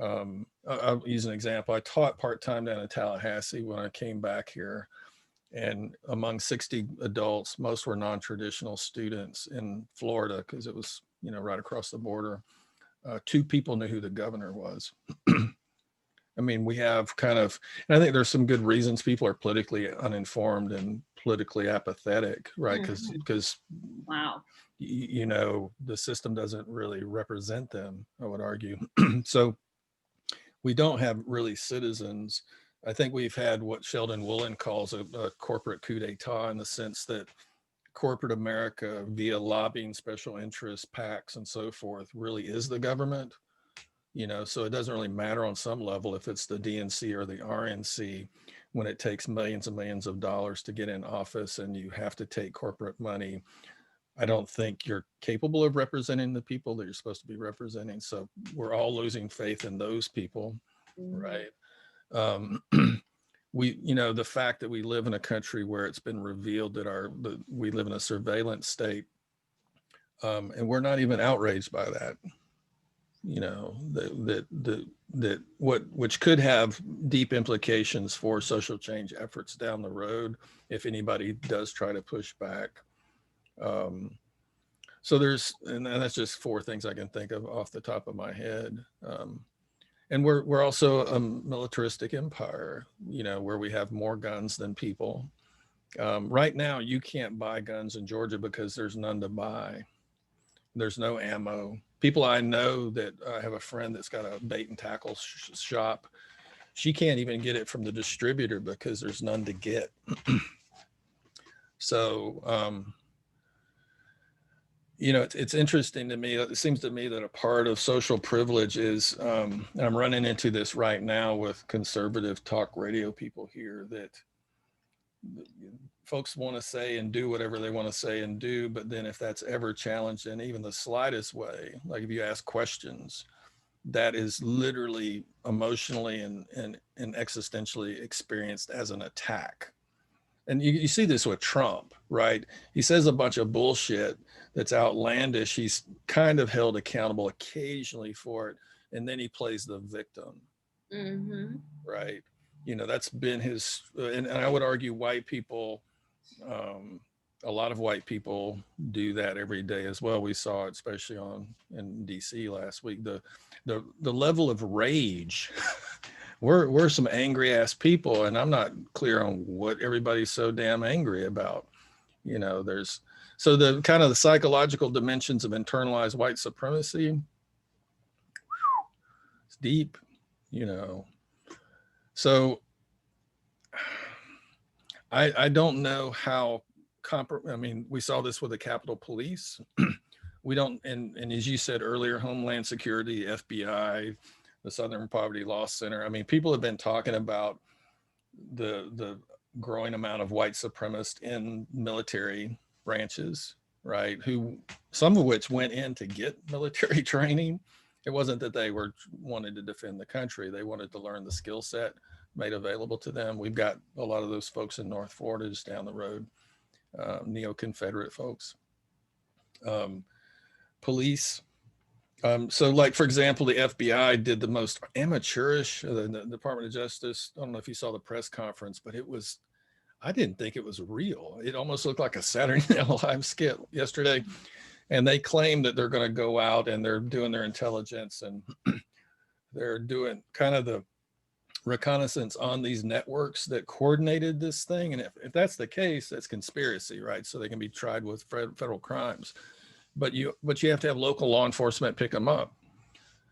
S2: I'll use an example. I taught part-time down in Tallahassee when I came back here. And among 60 adults, most were non-traditional students in Florida, because it was, right across the border. 2 people knew who the governor was. I mean, we have and I think there's some good reasons people are politically uninformed and politically apathetic, right? Because
S1: Wow.
S2: the system doesn't really represent them, I would argue. So we don't have really citizens. I think we've had what Sheldon Woolen calls a corporate coup d'etat, in the sense that corporate America, via lobbying, special interests, PACs, and so forth, really is the government. So it doesn't really matter on some level if it's the DNC or the RNC, when it takes millions and millions of dollars to get in office and you have to take corporate money. I don't think you're capable of representing the people that you're supposed to be representing. So we're all losing faith in those people, right? Um, the fact that we live in a country where it's been revealed that we live in a surveillance state, And we're not even outraged by that. You know, that which could have deep implications for social change efforts down the road if anybody does try to push back. Um, so and that's just four things I can think of off the top of my head. And we're also a militaristic empire, you know, where we have more guns than people. Right now, you can't buy guns in Georgia because there's none to buy. There's no ammo. People I know that I have a friend that's got a bait and tackle shop. She can't even get it from the distributor because there's none to get. So, you know, it's interesting to me. It seems to me that a part of social privilege is, and I'm running into this right now with conservative talk radio people here, that folks want to say and do whatever they want to say and do, but then if that's ever challenged in even the slightest way, like if you ask questions, that is literally emotionally and existentially experienced as an attack. And you see this with Trump, right? He says a bunch of bullshit that's outlandish. He's kind of held accountable occasionally for it, and then he plays the victim, right? You know, that's been his, and I would argue white people, um, a lot of white people do that every day as well. We saw it, especially in DC last week. The level of rage. We're some angry ass people, and I'm not clear on what everybody's so damn angry about. You know, there's so the kind of the psychological dimensions of internalized white supremacy. It's deep, you know. So I don't know how I mean, we saw this with the Capitol Police. We don't, and as you said earlier, Homeland Security, FBI, the Southern Poverty Law Center. I mean, people have been talking about the growing amount of white supremacists in military branches, right? Who some of which went in to get military training. It wasn't that they wanted to defend the country; they wanted to learn the skill set made available to them. We've got a lot of those folks in North Florida, just down the road, neo-Confederate folks. Um, Police. So, like for example, the FBI did the most amateurish. The Department of Justice. I don't know if you saw the press conference, but it was. I didn't think it was real. It almost looked like a Saturday Night Live skit yesterday, and they claim that they're going to go out and they're doing their intelligence and they're doing kind of the reconnaissance on these networks that coordinated this thing. And if that's the case, that's conspiracy, right? So they can be tried with federal crimes. But you have to have local law enforcement pick them up.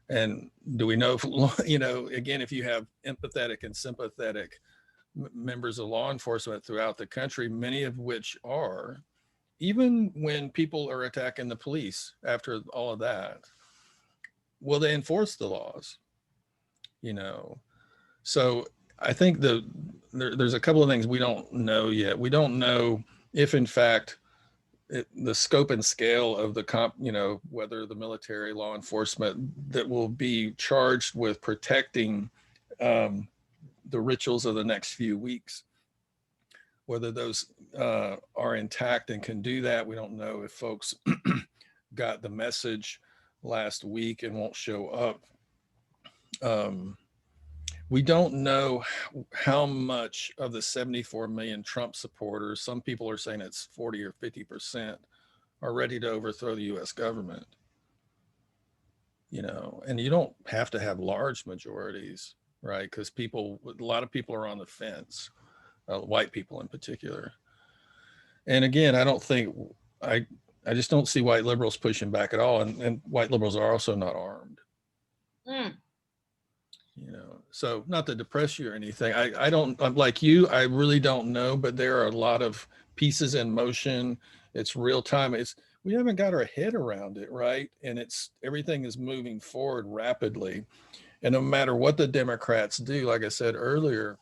S2: And do we know, if, you know, again, if you have empathetic and sympathetic members of law enforcement throughout the country, many of which are, even when people are attacking the police after all of that, will they enforce the laws? You know, so I think there's a couple of things we don't know yet. We don't know if, in fact, the scope and scale of you know, whether the military law enforcement that will be charged with protecting the rituals of the next few weeks, whether those are intact and can do that. We don't know if folks got the message last week and won't show up. We don't know how much of the 74 million Trump supporters, some people are saying it's 40 or 50%, are ready to overthrow the US government. You know, and you don't have to have large majorities, right? Because a lot of people are on the fence, white people in particular. And again, I just don't see white liberals pushing back at all. And white liberals are also not armed. You know, so not to depress you or anything. I'm like you, I really don't know, but there are a lot of pieces in motion. It's real time. We haven't got our head around it, right? And everything is moving forward rapidly. And no matter what the Democrats do, like I said earlier,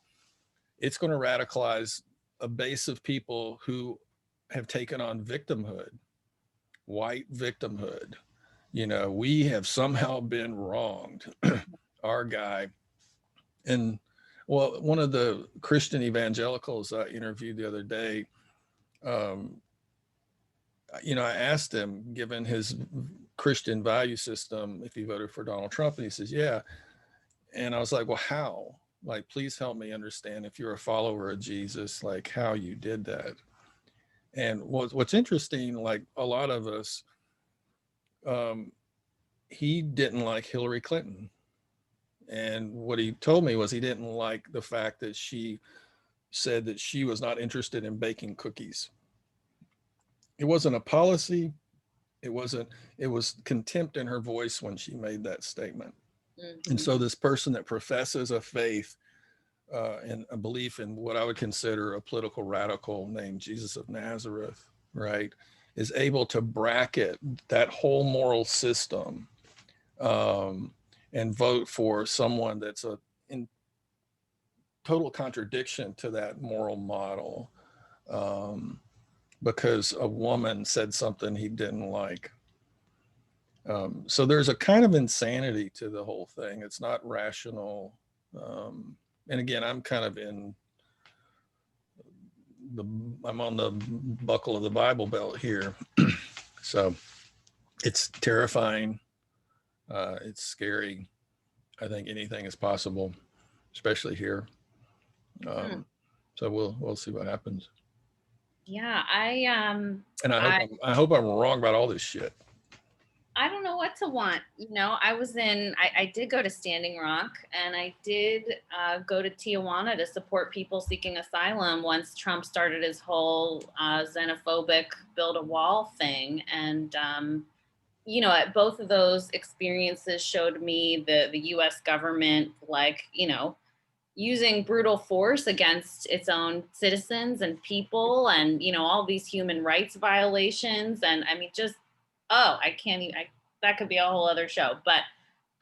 S2: it's going to radicalize a base of people who have taken on victimhood, white victimhood. You know, we have somehow been wronged. Our guy. And well, one of the Christian evangelicals I interviewed the other day, I asked him, given his Christian value system, if he voted for Donald Trump, and he says, yeah. And I was like, well, how? Like, please help me understand, if you're a follower of Jesus, like how you did that. And what's interesting, like a lot of us, um, he didn't like Hillary Clinton. And what he told me was he didn't like the fact that she said that she was not interested in baking cookies. It wasn't a policy. It was contempt in her voice when she made that statement. And
S1: Mhm.
S2: so this person that professes a faith and a belief in what I would consider a political radical named Jesus of Nazareth, right, is able to bracket that whole moral system, um, and vote for someone that's in total contradiction to that moral model, um, because a woman said something he didn't like. So there's a kind of insanity to the whole thing. It's not rational. And again, I'm kind of in the I'm on the buckle of the Bible belt here. So it's terrifying. It's scary. I think anything is possible, especially here.
S1: Hmm.
S2: So we'll see what happens.
S1: Yeah,
S2: And
S1: I
S2: I hope I'm wrong about all this shit.
S1: I don't know what to want. I did go to Standing Rock, and I did go to Tijuana to support people seeking asylum once Trump started his whole xenophobic build a wall thing. And, at both of those experiences showed me the US government, like, using brutal force against its own citizens and people, and all these human rights violations. And I mean, just, oh, I can't even, that could be a whole other show. But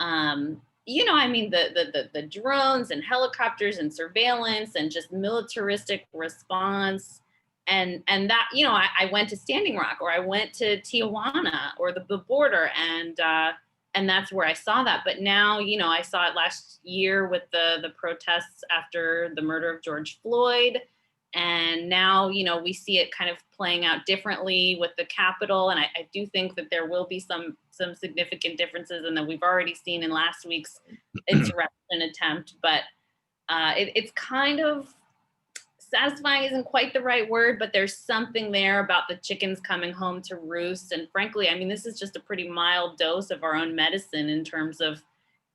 S1: I mean, the drones and helicopters and surveillance and just militaristic response. And that, I went to Standing Rock, or I went to Tijuana, or the border, and that's where I saw that. But now, I saw it last year with the protests after the murder of George Floyd. And now, we see it kind of playing out differently with the Capitol. And I do think that there will be some significant differences, and that we've already seen in last week's insurrection attempt. But it's kind of satisfying isn't quite the right word, but there's something there about the chickens coming home to roost. And frankly, I mean, this is just a pretty mild dose of our own medicine in terms of,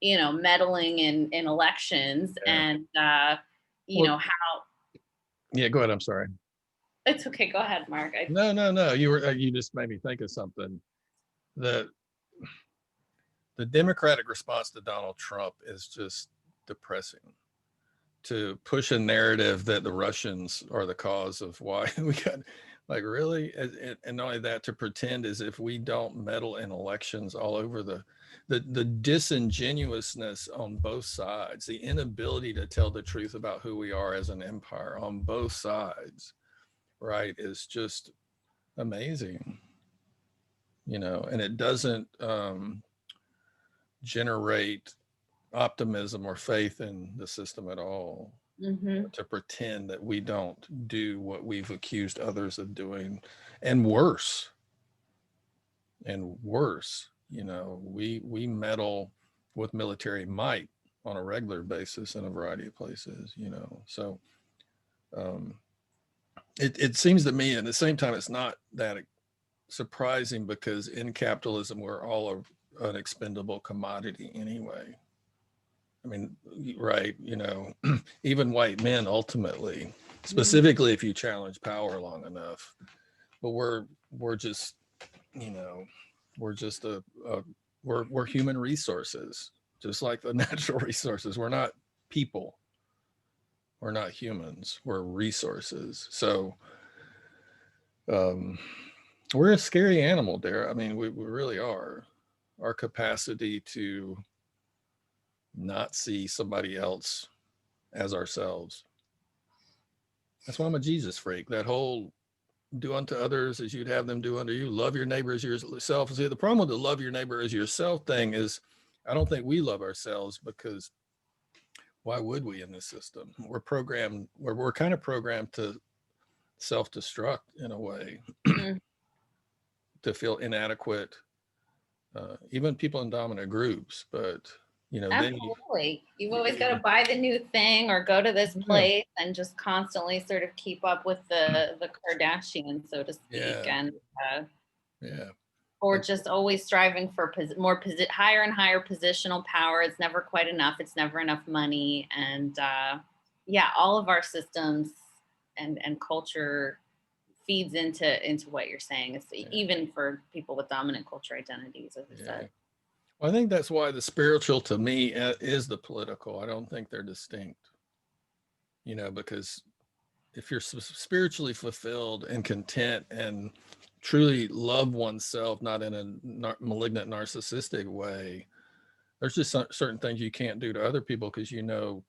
S1: meddling in elections.
S2: Yeah.
S1: And,
S2: Well,
S1: how
S2: yeah, go ahead. I'm sorry.
S1: it's okay. Go ahead, Mark.
S2: No. You just made me think of something. The the Democratic response to Donald Trump is just depressing. To push a narrative that the Russians are the cause of why we got, like, really, and not only that, to pretend as if we don't meddle in elections all over the disingenuousness on both sides, the inability to tell the truth about who we are as an empire on both sides, right, is just amazing, and it doesn't generate optimism or faith in the system at all.
S1: Mm-hmm.
S2: To pretend that we don't do what we've accused others of doing, and worse, we meddle with military might on a regular basis in a variety of places, so um, it seems to me, at the same time, it's not that surprising, because in capitalism we're all an expendable commodity anyway. I mean, right, even white men ultimately, specifically if you challenge power long enough. But we're just, you know, we're just we're human resources, just like the natural resources. We're not people. We're not humans. We're resources. So um, we're a scary animal, Dara. I mean, we really are. Our capacity to not see somebody else as ourselves. That's why I'm a Jesus freak. That whole do unto others as you'd have them do unto you. Love your neighbor as yourself. See, the problem with the love your neighbor as yourself thing is I don't think we love ourselves, because why would we in this system? We're programmed, we're kind of programmed to self-destruct in a way.
S1: Mm-hmm.
S2: to feel inadequate, even people in dominant groups. But
S1: Absolutely. You've always got to buy the new thing or go to this place and just constantly sort of keep up with the Kardashians, so to speak. And or just always striving for higher and higher positional power. It's never quite enough. It's never enough money. And all of our systems and culture feeds into what you're saying. It's even for people with dominant culture identities, as I said.
S2: Well, I think that's why the spiritual to me is the political. I don't think they're distinct, because if you're spiritually fulfilled and content and truly love oneself, not in a malignant, narcissistic way, there's just certain things you can't do to other people because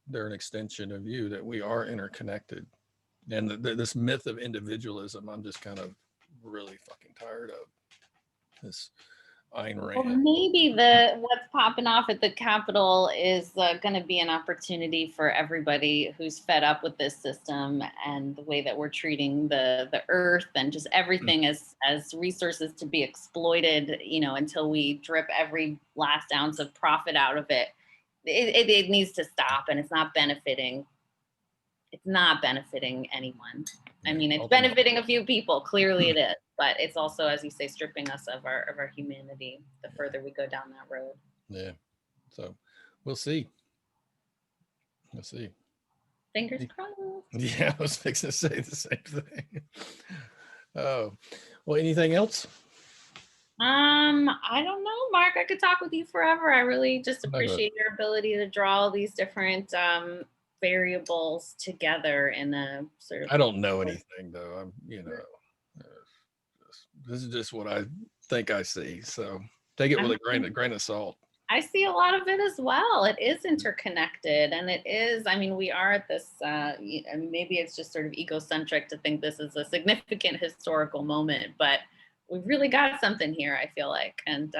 S2: they're an extension of you, that we are interconnected. And this myth of individualism, I'm just kind of really fucking tired of. This Ayn Rand.
S1: Well, maybe what's popping off at the Capitol is going to be an opportunity for everybody who's fed up with this system and the way that we're treating the earth and just everything as resources to be exploited, until we drip every last ounce of profit out of it. It needs to stop, and it's not benefiting. It's not benefiting anyone. I mean, it's benefiting a few people. Clearly it is. But it's also, as you say, stripping us of our humanity the further we go down that road.
S2: Yeah. So we'll see. We'll see.
S1: Fingers crossed.
S2: Yeah, I was fixing to say the same thing. Oh, well, anything else?
S1: I don't know, Mark. I could talk with you forever. I really just appreciate your ability to draw all these different variables together in a sort of.
S2: I don't know anything though. I'm, this is just what I think I see. So take it with a grain of salt.
S1: I see a lot of it as well. It is interconnected, and it is. I mean, we are at this. Maybe it's just sort of egocentric to think this is a significant historical moment, but we've really got something here. I feel like, and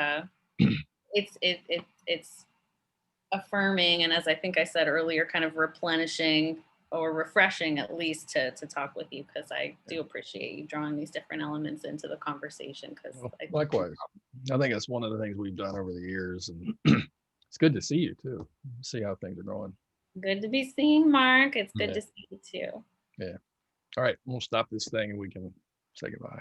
S1: it's affirming, and as I think I said earlier, kind of replenishing or refreshing, at least, to talk with you, because I do appreciate you drawing these different elements into the conversation. Because
S2: likewise, I think that's one of the things we've done over the years, and it's good to see you too. See how things are going.
S1: Good to be seen, Mark. It's good to see you too.
S2: Yeah. All right, we'll stop this thing and we can say goodbye.